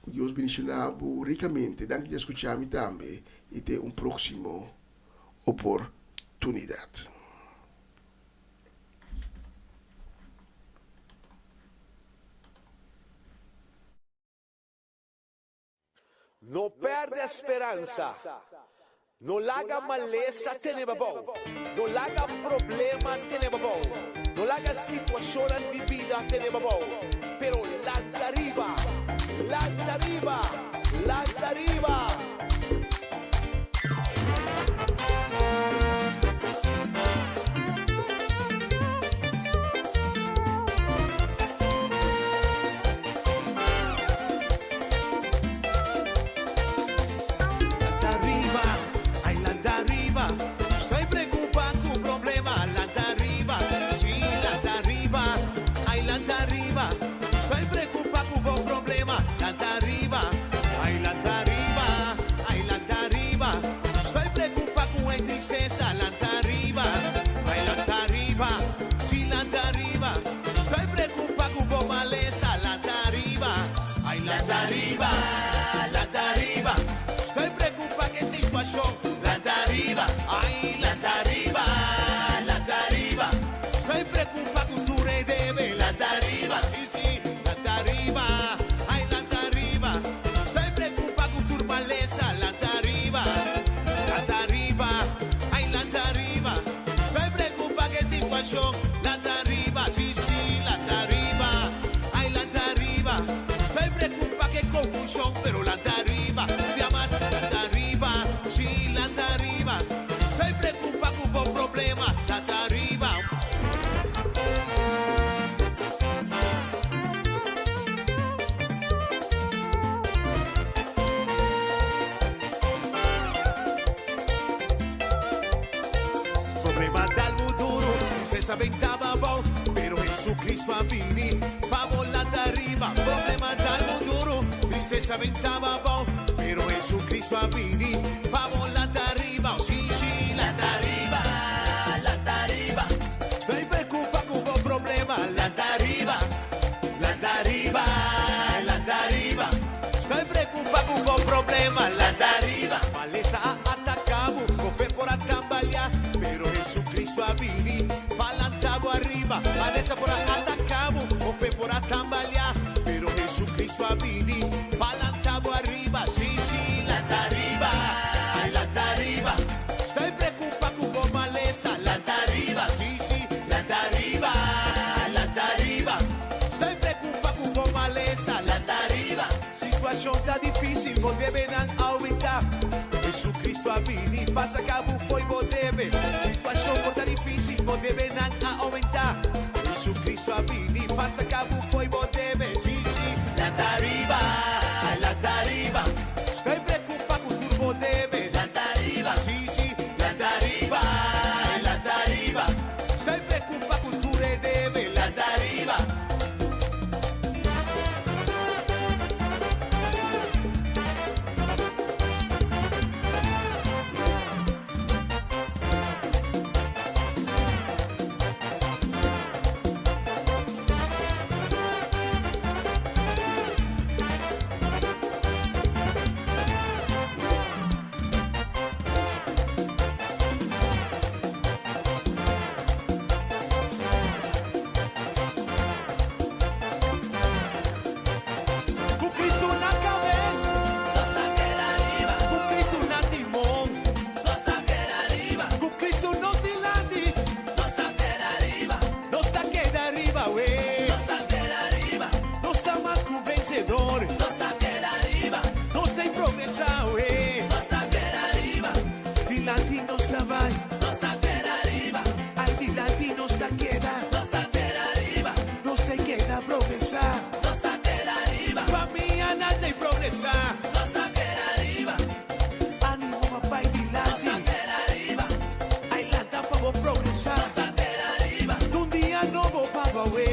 Que Deus bendicionado ricamente. Danke de escutar-me também e ter próximo oportunidade. Não perde a esperança. Não larga maleza, teneba bom. Não larga problema, teneba bom. Não larga situação de vida, teneba bom. Pero lanta arriba. Lanta arriba, lanta arriba. Lanta arriba, ay lanta arriba. Estoy preocupado con problema, lanta arriba. Sí, lanta arriba, ay lanta arriba. Estoy preocupado con problema. Lanta arriba, ay lanta arriba, ay lanta arriba. Estoy preocupado con la tristeza, lanta arriba, ay lanta arriba, sí lanta arriba. Estoy preocupado con maleza, lanta arriba, ay lanta arriba, lanta arriba. Estoy preocupado con situación, lanta arriba, ay lanta arriba, lanta arriba. Estoy preocupado con tu redebe, lanta arriba, sí, sí, lanta arriba. Lanta arriba, sí, sí, lanta arriba, ay, lanta arriba. Estoy preocupada que confusión, pero lanta arriba, llamas, lanta arriba, sí, lanta arriba. Estoy preocupada que hubo problema, lanta arriba. Problema dal futuro, se saventava bom, pero Jesucristo a vini, pavo lanta arriba. Problema dal futuro, tristeza ventava bom, pero Jesucristo a vini, pavo lanta arriba. Oh, sí, sí, lanta arriba, lanta arriba. Estoy preocupado con un problema, lanta arriba, lanta arriba, lanta arriba. Estoy preocupado con un problema, lanta arriba. Maleza atacamos, con fe por atambalear, pero Jesucristo a vini, palantado arriba. Maleza por atacamos, con fe por atambalear, pero Jesucristo a vini, palantado arriba. Sí, sí, lanta arriba, ay, lanta arriba. passa cabo foi bodebe. Situação bota difícil, bodebe não aumentar. Jesus Cristo a vini, passa cabo foi bodebe. Sim, sim, lá arriba, lá arriba. Estou preocupado com tudo bodebe. Lá arriba, sim, sim, lá arriba, lá arriba. Estou preocupado com tudo debe. Lá arriba. Com Cristo na cabeça, com Cristo na timão, com Cristo nos dilante, nos tá queda arriba, ué, nos tá mais que um vencedor, nos tem progressar, ué, dilante nos tá vai, ai dilante nos tá queda, nos tem queda progressar. Família não tem progressar. Ânimo, papai, dilante. Aí lá dá pra vou progressar. Um dia novo para o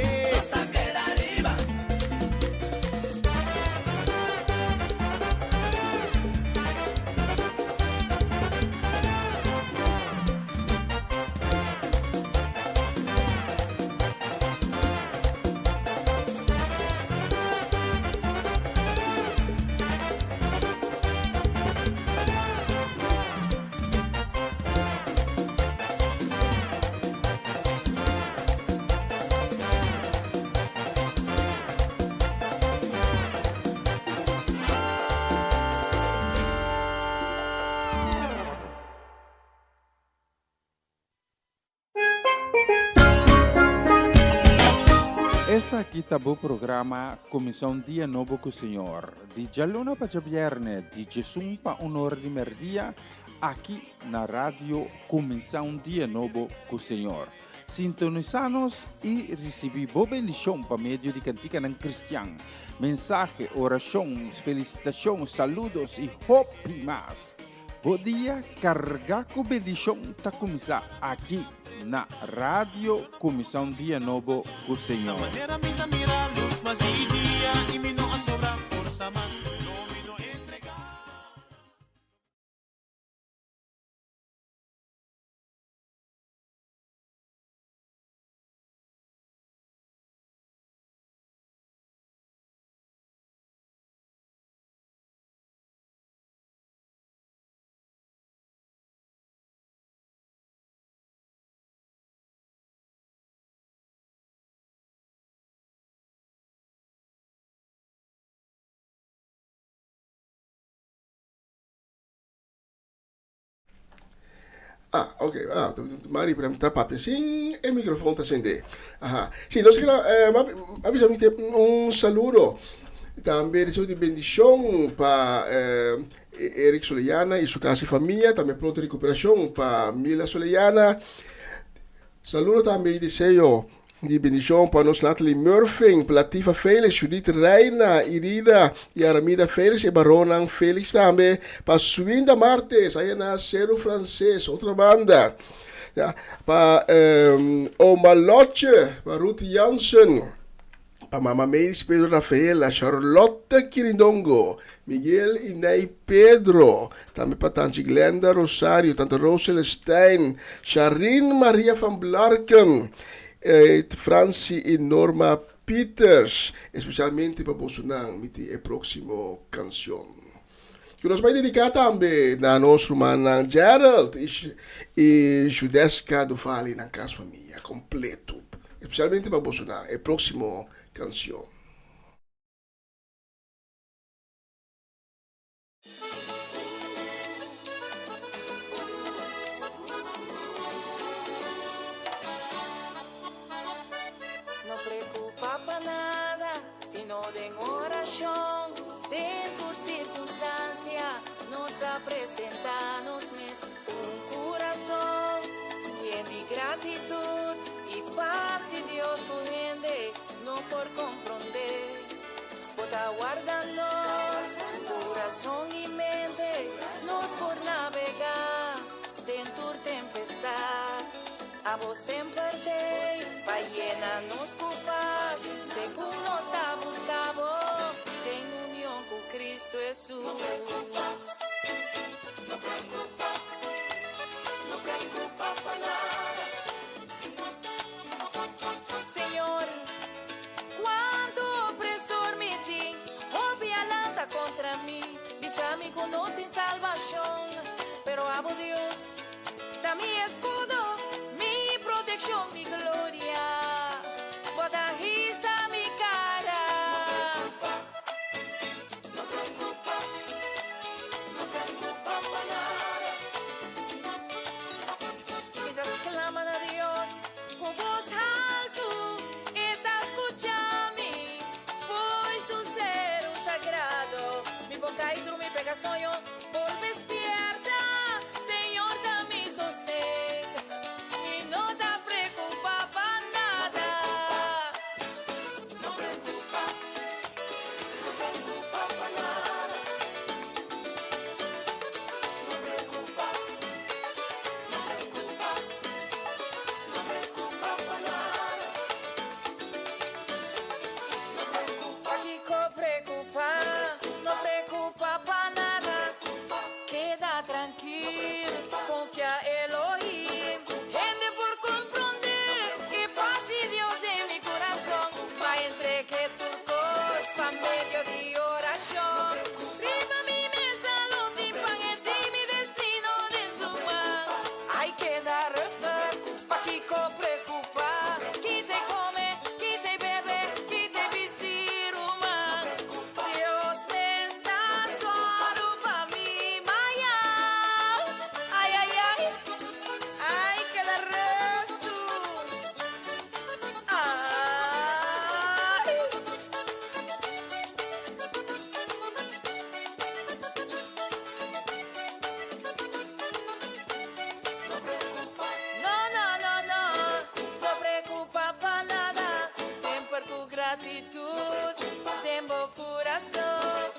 Essa aqui tá o programa Comissão Dia Novo com o Senhor. De Giallona para Viernes, de Jesus para Honor de Merdia, aqui na rádio Comissão Dia Novo com o Senhor. Sintonizanos e recebi boa bendição para meio de cantiga não cristã. Mensagem, orações, felicitações, saludos e hope mais. Bom dia, carregar com bendição tá começar aqui na rádio Comissão Dia Novo com o Senhor. Maneira minha mira luz, mas dia e me não sobra força, mas não me não entregar. Ah, ok. Ah, mari perguntar papi. Sim, o microfone está acendendo. Ajá. Sim, nós queremos avisar um saludo. Também desejo de bendição para Eric Soleiana e sua casa e família. Também pronta recuperação para Mila Soleiana. Saludo também desejo de bendição para nós Natalie Murphy, Latifa Felix, Judith Reina, Irida e Aramida Felix e Barona Felix também. Para Suinda Martes, aí na Cero Francês, outra banda. Ja, para Oma Lotje, para Ruth Jansen, para Mama Meis Pedro Rafaela, Charlotte Quirindongo, Miguel Inei Pedro, também para Tante Glenda Rosario, Tante Rosel Stein, Sharin Maria van Blarken, Franci e Norma Peters, especialmente para Bolsonaro, a próxima canção. Que nós vamos dedicar também na nossa irmã Gerald e Judesca do Vale na casa família, completo. Especialmente para Bolsonaro, a próxima canção. No preocupa para nada, sino de oración, de tu circunstancia, nos apresentamos mesmo gratitud y paz y Dios corriente, no por comprender, bota guardarnos, corazón y mente, nos por navegar dentro tempestad. A vos sempre te, pa llena nos culpas, según nos está buscando, en unión con Cristo Jesús. No preocupa, no preocupa, no preocupa para nada. Señor, cuánto opresor me ti, obvialanta contra mí, mis amigos no te salvación, pero amo Dios, da mi escudo, mi protección, mi gloria, bota risa mi cara. No preocupa, no preocupa para nada. Mientras claman a Dios con voz alto, está escuchando, foi su ser un sagrado, mi boca y mi pega sonho, por despierta, Señor, da mi sostén, y no te preocupa para nada. No preocupa para nada. No preocupa, no preocupa, no preocupa para nada. No preocupa, Kiko preocupa, no preocupa para nada. Queda tranquilo, confía en Elohim. Gente por comprender que paz y Dios en mi corazón va entre que turcos pa medio de oración. Prima mi mesa, lo timpan en ti, mi destino de su mano. Hay que dar respeto pa' Kiko preocupa. Que te come, que te bebe, que te vestir humano. Dios me está solo pa' mí, Maya. Ay, ay, ay. Ay, que dar resto. Ay. No preocupa para nada, siempre con gratitud, tengo corazón,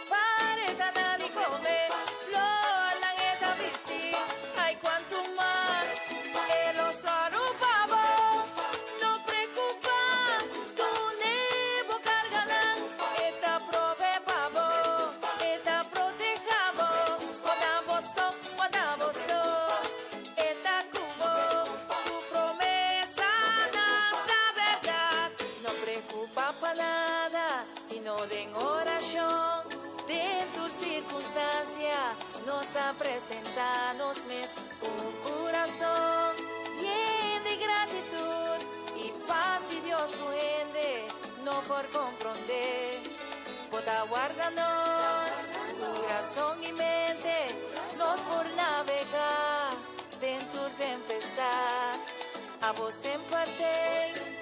para nadie comer, flor, la neta visi, hay cuanto más, el osaro pavo, no preocupa, tu nebo cargarán, esta prove pavo, esta protejabo, cuando vos esta cubo, tu promesa da verdad, no preocupa para nada, sino de oración, de tu circunstancia, nos está presentando un corazón lleno de gratitud y paz y Dios fuente, no por comprender, bota guardanos, corazón y mente, nos por navegar dentro tempestad. A vos en parte,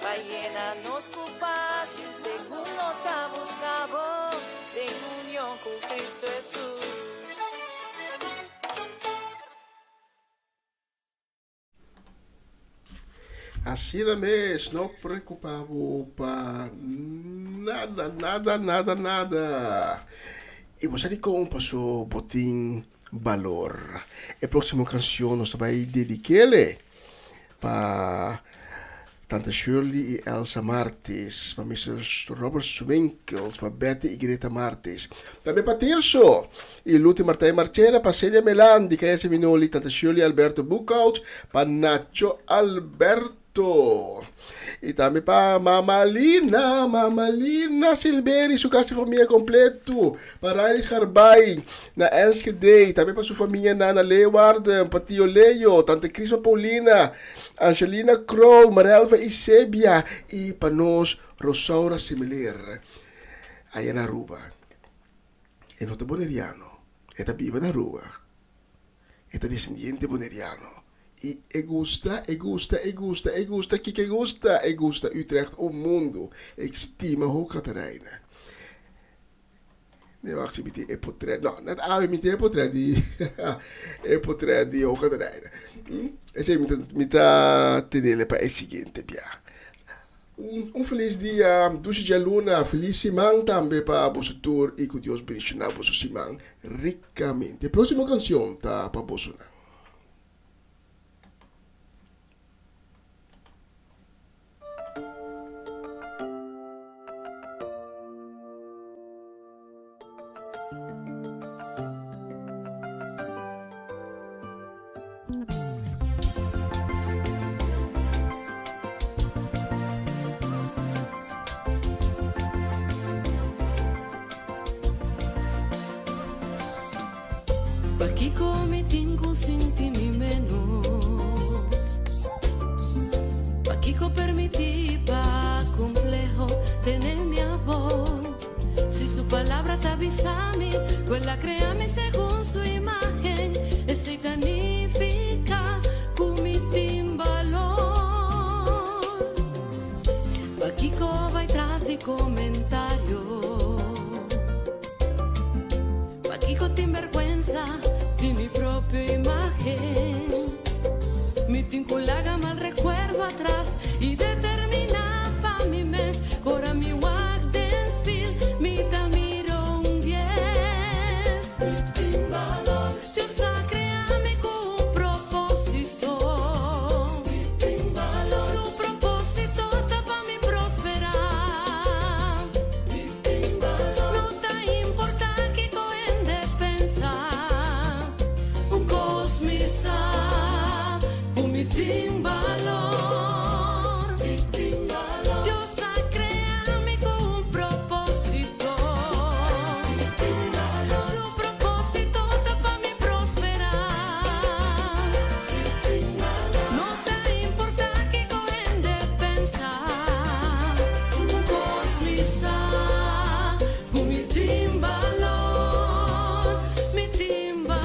va llena nos culpas, según nos ha buscado, de unión con Cristo Jesús. Assim mesmo, não preocupava para nada. E você compra seu botim valor. A próxima canção nós vai dedicar para Tante Shirley e Elsa Martes, para Mrs. Robert Swinkels, para Betty e Greta Martes. Também para Tirso e Luti Martay Marchena, para Celia Melandi, Kaya Seminoli, Tante Shirley Alberto Buchholz, para Nacho Alberto. E também para Mama Lina Silveri, sua casa de família completo, para Ailis Harbay, na Enschede, também para sua família Nana Leeuwarden, para Tio Leo, Tante Crisma Paulina, Angelina Kroll, Marelva Isebia, e para nós, Rosaura Similer, aí na Aruba. E não é boneriano, é viva na Aruba, é descendente boneriano. E gusta Utrecht o mundo. Ik stima hoog Katarina. Ne wacht je e potre. No, net aan met e potre di e potre di o cadere. E sei mita tenere pa e seguinte bia. Feliz dia, dus de luna, feliz simang também para o setor e que Deus bendicionar o simang ricamente. Próxima canção tá para você. Aquí comitingo sentimi menos. Aquí co permití pa complejo tener mi amor. Si su palabra te avisa a mí, quella creami según su imagen. E se significa comitin valor. Aquí co vai tras di comentario. Aquí con vergüenza di mi propia imagen. Mi tinculaga mal recuerdo atrás y determinaba mi mes. Ahora mi walk dance feel, mi tamiro un 10. Mi timbalo, Dios ha creado con un propósito. Mi timbalo, su propósito está para mi prosperar. Mi timbalo, no te importa que cohen de pensar. Un cosmisa, con mi timbalor. Dios ha creado con un propósito. Su propósito está para mi prosperar. No te importa que cohen de pensar. Un cosmisa, con mi timbalor, mi timbalor.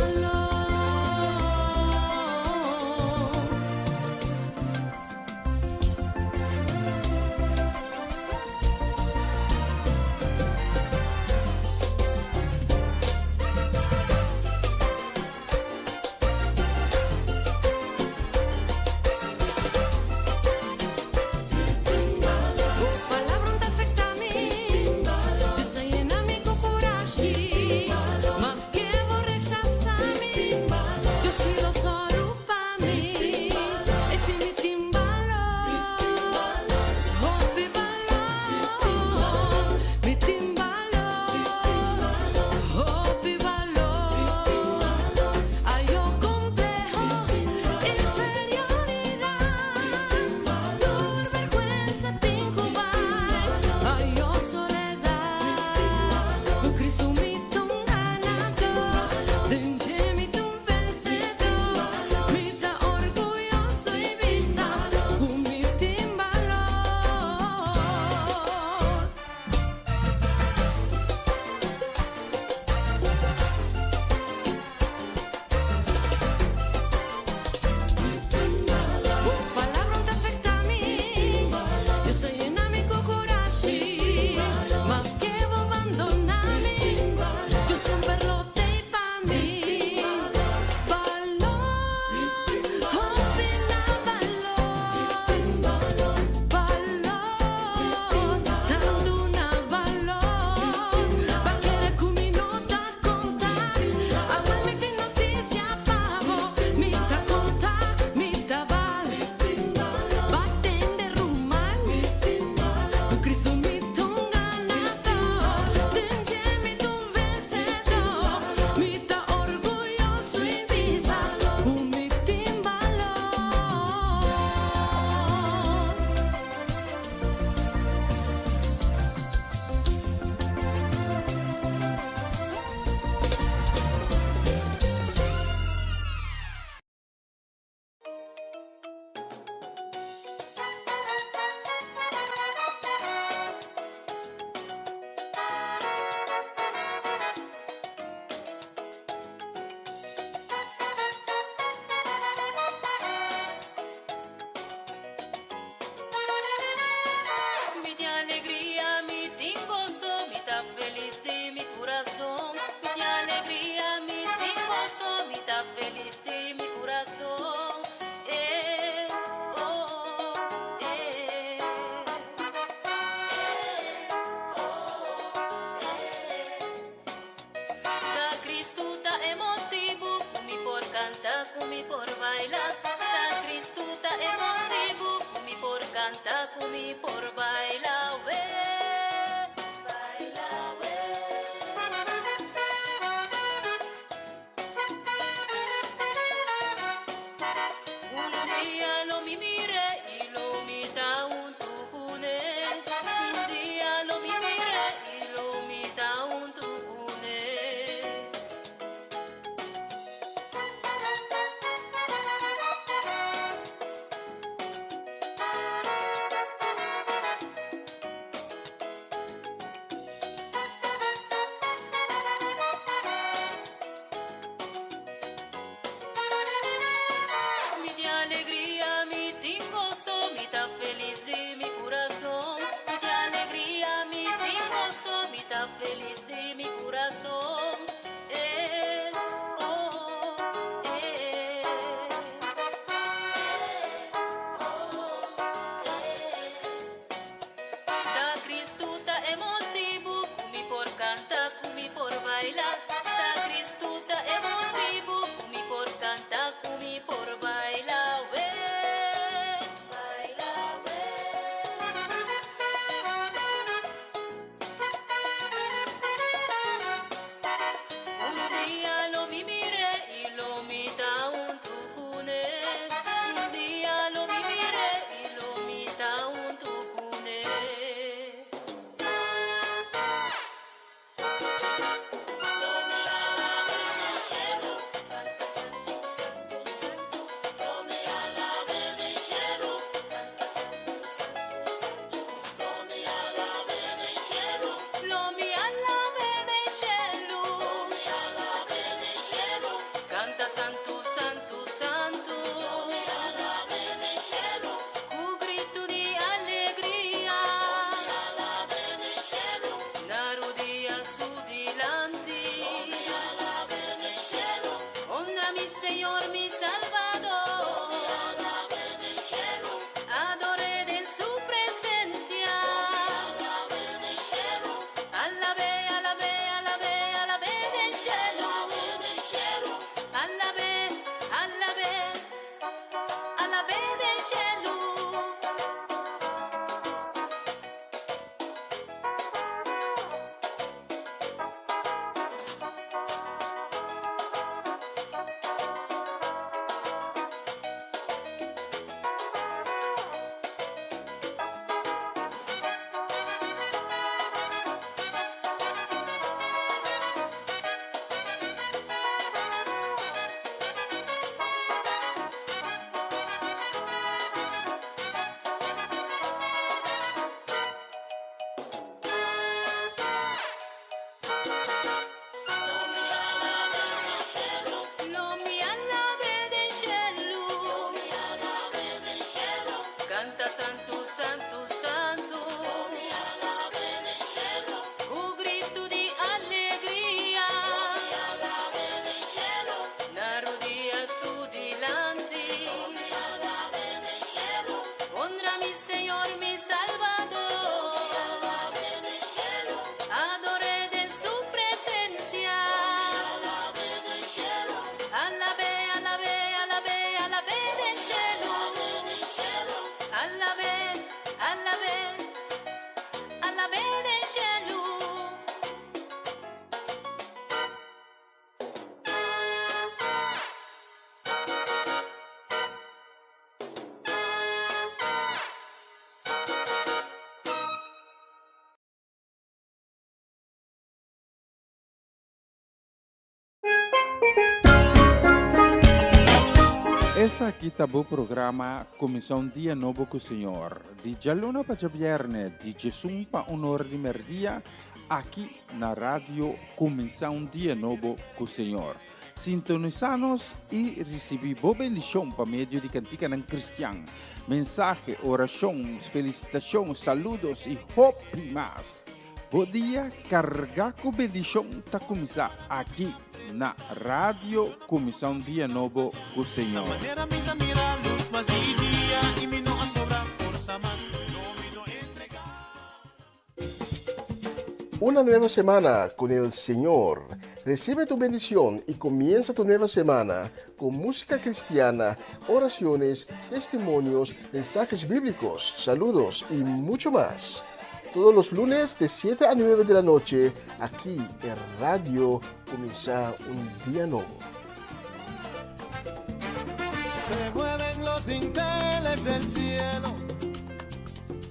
cantar comigo, por bailar, Un día lo mi mire y lo mi da un tucune. Un día lo mi mire y lo mi da un tucune. Mi de alegría, mi tingoso, mi ta feliz de mi corazón. Mi de alegría, mi tingoso, mi ta feliz de mi corazón. Oh, Da Cristo ta emotivo, cumi por cantar, cumi por bailar. Da Cristo ta emotivo, cumi por cantar, cumi por bailar. Un día lo mi mire y lo mi da un tucune. Un día lo mi mire y lo mi da un tucune. Lo mi alla vede in cielo. Canta santo, santo, santo. Cu grito di allegria. Narudia su dilanti. Honra mi Señor, mi Salvador. Adoré en su presencia. Alabe, alabe, alabe, alabe del cielo. Alabe, alabe, alabe del cielo. Lo mi alabe del cielo. Canta santo, santo, santo. Cu grito di allegria. Narudia su dilanti. Honra mi Señor, mi Salvador. Adoré en su presencia. Alabe, alabe, alabe, alabe del cielo. Alabe, alabe, alabe del cielo. Essa aqui tá o programa Comissão Dia Novo com o Senhor. De Jaluna para Viernes, de Jesus para Honor de Merdia, aqui na rádio Comissão Dia Novo com o Senhor. Sintonizanos e recebi boa bendição para meio de cantiga ng Cristian. Mensagem, orações, felicitações, saludos e hope mais. Bom dia, carga com bendição tá começar aqui na rádio Comissão Dia Novo com o Senhor. Una nueva semana con el Señor. Recibe tu bendición y comienza tu nueva semana con música cristiana, oraciones, testimonios, mensajes bíblicos, saludos y mucho más. Todos los lunes de 7 a 9 de la noche, aquí en Radio Comienza un Día Nuevo. Se mueven los dinteles del cielo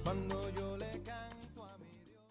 cuando yo le canto a mi Dios.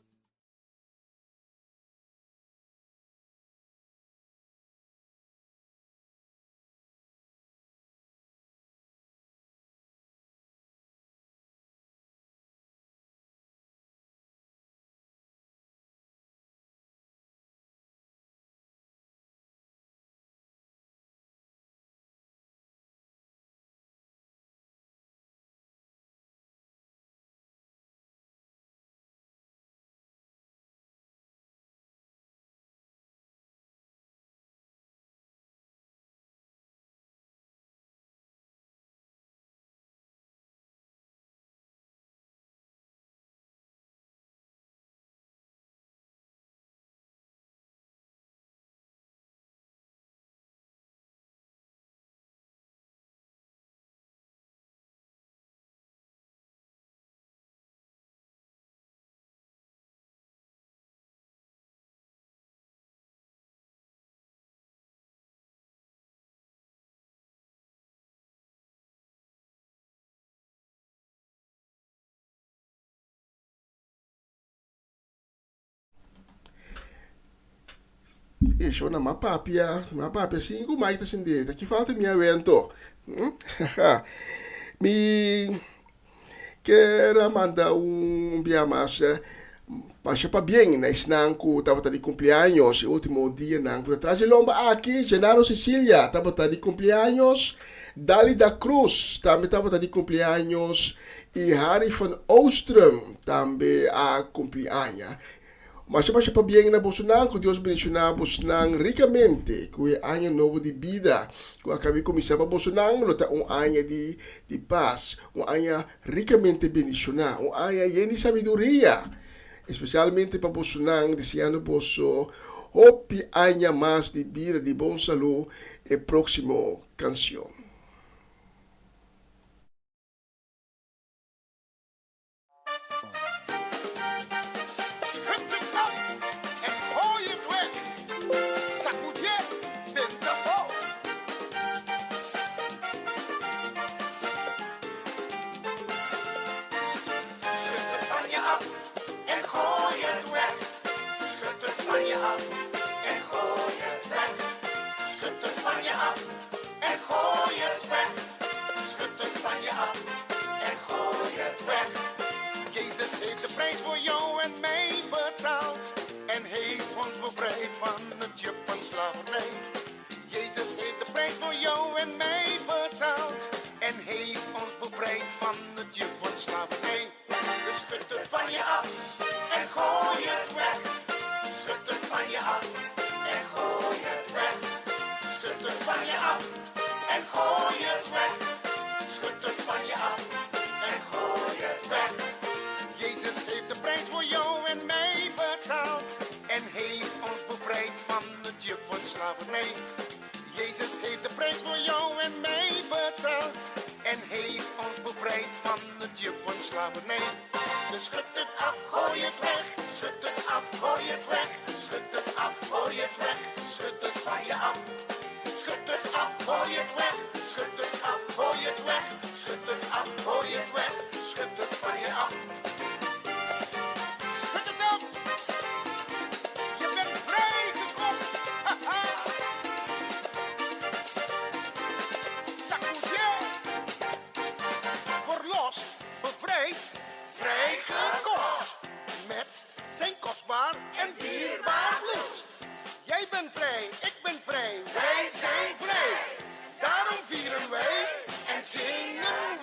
Isso na mapapia 5 mais tá sendo aqui falta minha evento. Me quero mandar dia massa passa para bem, né? Nanco tava de cumpleaños, último dia nanco atrás de lomba aqui, Genaro Cecília tava de cumpleaños, Dali da Cruz também tava de cumpleaños e Harry van Oostrum também a cumpleaños. Mas se para bem na Bolsonaro, que Deus bendicionar Bolsonaro ricamente, que é ano novo de vida, que acabei de começar para Bolsonaro, tá ano de paz, ano ricamente bendicionar, ano de sabedoria, especialmente para Bolsonaro, desejando Bolso, hope ano mais de vida, de bom saúde, e próximo canção. Jezus heeft de prijs voor jou en mij betaald en heeft ons bevrijd van het juk van slavernij. Jezus heeft de prijs voor jou en mij betaald en heeft ons bevrijd van het juk van slavernij. Dus schud het van je af en gooi het weg. Schud het van je af en gooi het weg. Schud het van je af en gooi het weg. Schud het van je af en gooi het weg. Jezus heeft de prijs voor jou en mij betaald en heeft ons bevrijd van het juk van slavernij. Jezus heeft de prijs voor jou en mij betaald en heeft ons bevrijd van het juk van slavernij. Dus schud het af, gooi het weg. Schud het af, gooi het weg. Schud het af, gooi het weg. Schud het van je af. Schud het af, gooi het weg. Schud het af, gooi het weg. Schud het af, gooi het weg. Schud het van je af. Schud het af. Je bent vrijgekocht. Sacudier. Verlost, bevrijd, vrijgekocht. Met zijn kostbaar en dierbaar bloed. Jij bent vrij, ik ben vrij, wij zijn vrij. Daarom vieren wij en zingen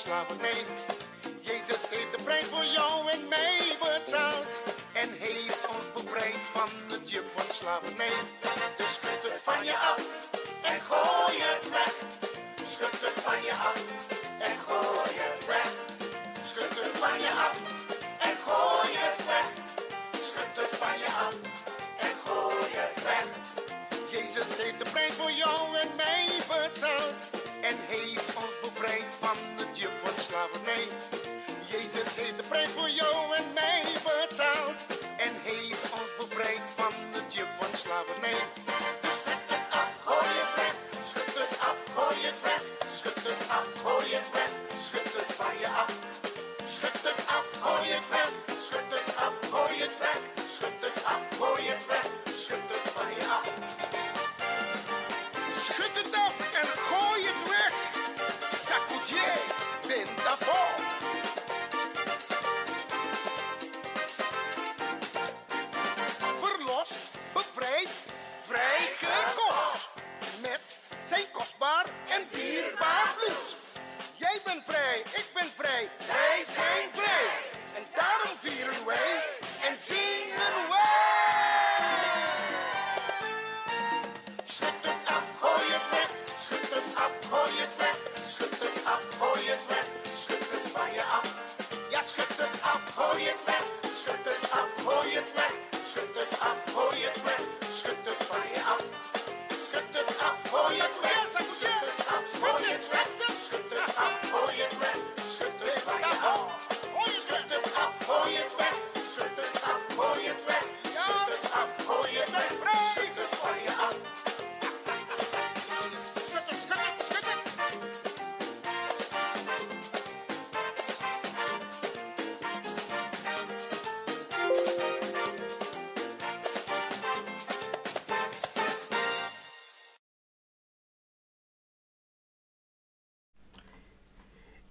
slavernij. Jezus heeft de prijs voor jou en mij betaald en heeft ons bevrijd van het juk van slavernij. Dus schud het van je af en gooi het weg. Schud het van je af en gooi het weg. Schud het van je af en gooi het weg. Schud het van je af en gooi het weg. Jezus heeft de prijs voor jou en mij betaald en heeft ons bevrijd van het juk van slavernij. Jezus heeft de prijs voor jou en mij betaald en heeft ons bevrijd van het juk van slavernij. Dus schud het af, gooi het weg. Schud het af, gooi het weg. Schud het af, gooi het weg. Schud het van je af. Schud het af, gooi het weg. Schud het af, gooi het weg. Schud het af, gooi het weg. Schud het van je af. Schud het af en gooi het weg. Sacudier, ventafel. Verlost, bevrijd, vrijgekocht. Met zijn kostbaar en dierbaar bloed. Jij bent vrij, ik ben vrij, wij zijn vrij. En daarom vieren wij en zingen wij. Schud het af, gooi het weg. Schud het af, gooi het weg. Schud het af, gooi het weg. Schud het van je af. Ja, schud het af, gooi het weg. Schud het af, gooi het weg. Schud het af, gooi het weg. Schud het van je af. Schud het af, gooi het weg. Schud het af, gooi het weg. Schud het af, gooi het weg. Schud het van je af. Schud het af, gooi het weg. Schud het af, gooi het weg. Schud het af, gooi het weg. Schud het van je af. Schud het, schud het, schud het.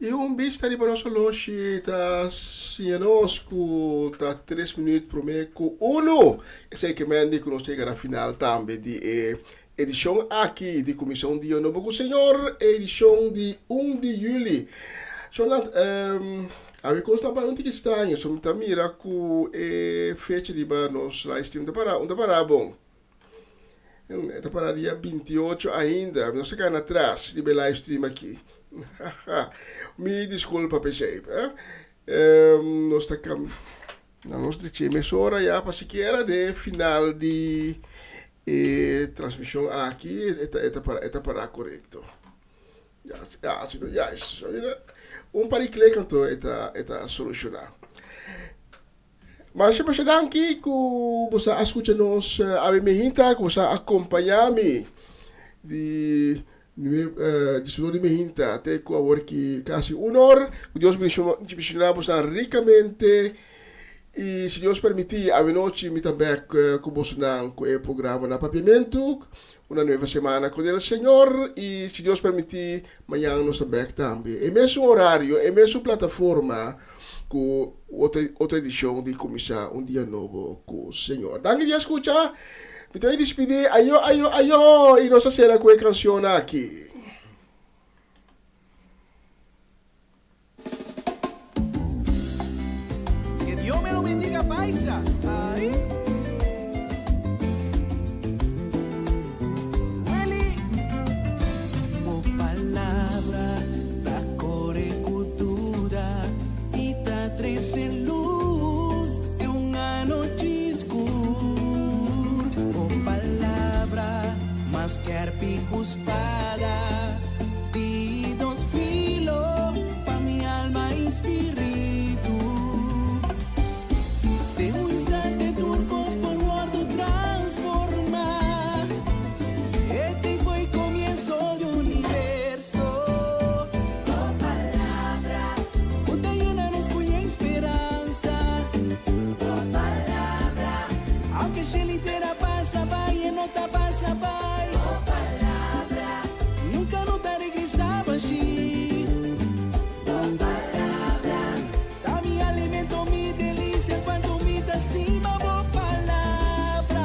E un bista di bonoso loshi ta sianosku ta 3 minutos pro me ku uno. E sei che mendi que nos chega na final tambe di edição aqui di Comissão Dia Novo com o Senhor, edição de 1 de julho. Sonat, a costa bastante estranho, som ta mira ku fecha di ba nos livestream da para bom. Tá para dia 28 ainda, não se cai atrás de bem livestream aqui. Me desculpa, pessoal. Nós estamos na nossa emissora já para sequer de final de transmissão aqui, está para correto. Já, par de clique então está solucionado. Mas eu acho que você escuta nos a minha hinta, que você acompanha-me de sono di minha até com a hora que quase 1 hora, Deus me ensinamos ricamente e se Deus permitir, a noite me também com você com o programa na papiamento, uma nova semana com o Senhor e se Deus permitir, amanhã nós também também. É mesmo horário, é mesmo plataforma com outra edição de começar um dia novo com o Senhor. Danke de escutar. Me tenho que despedir. Ayo, e nossa será com a canção aqui. Que Dios me lo bendiga, paisa. Ahí. Willy. O palavra da cor e cultura e da três em luz é uma noite escura. O palavra mas que arpico espada de dos filos pa mi alma e espírito. De um instante turcos por guardo transformar. Este foi comienzo de universo. Oh palabra, Puta llena-nos com esperança. oh palabra, Aunque se inteira passa, vai e nota passa, vai. oh palabra, Nunca não tá regressava, xi. oh palabra, Tá me alimento, me delícia, quando me dá estima, boa palavra.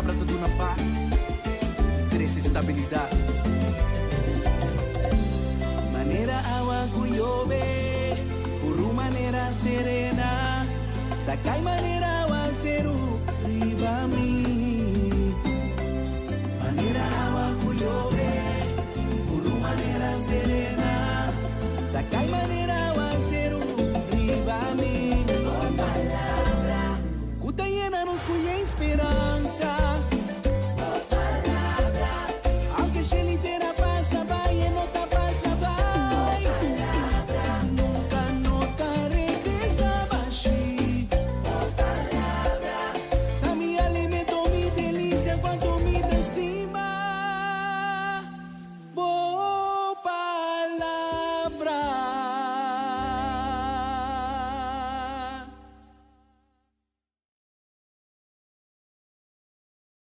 palabra toda una paz. 3, estabilidad. Manera agua cuyobe, por una manera serena. Takai manera agua seru.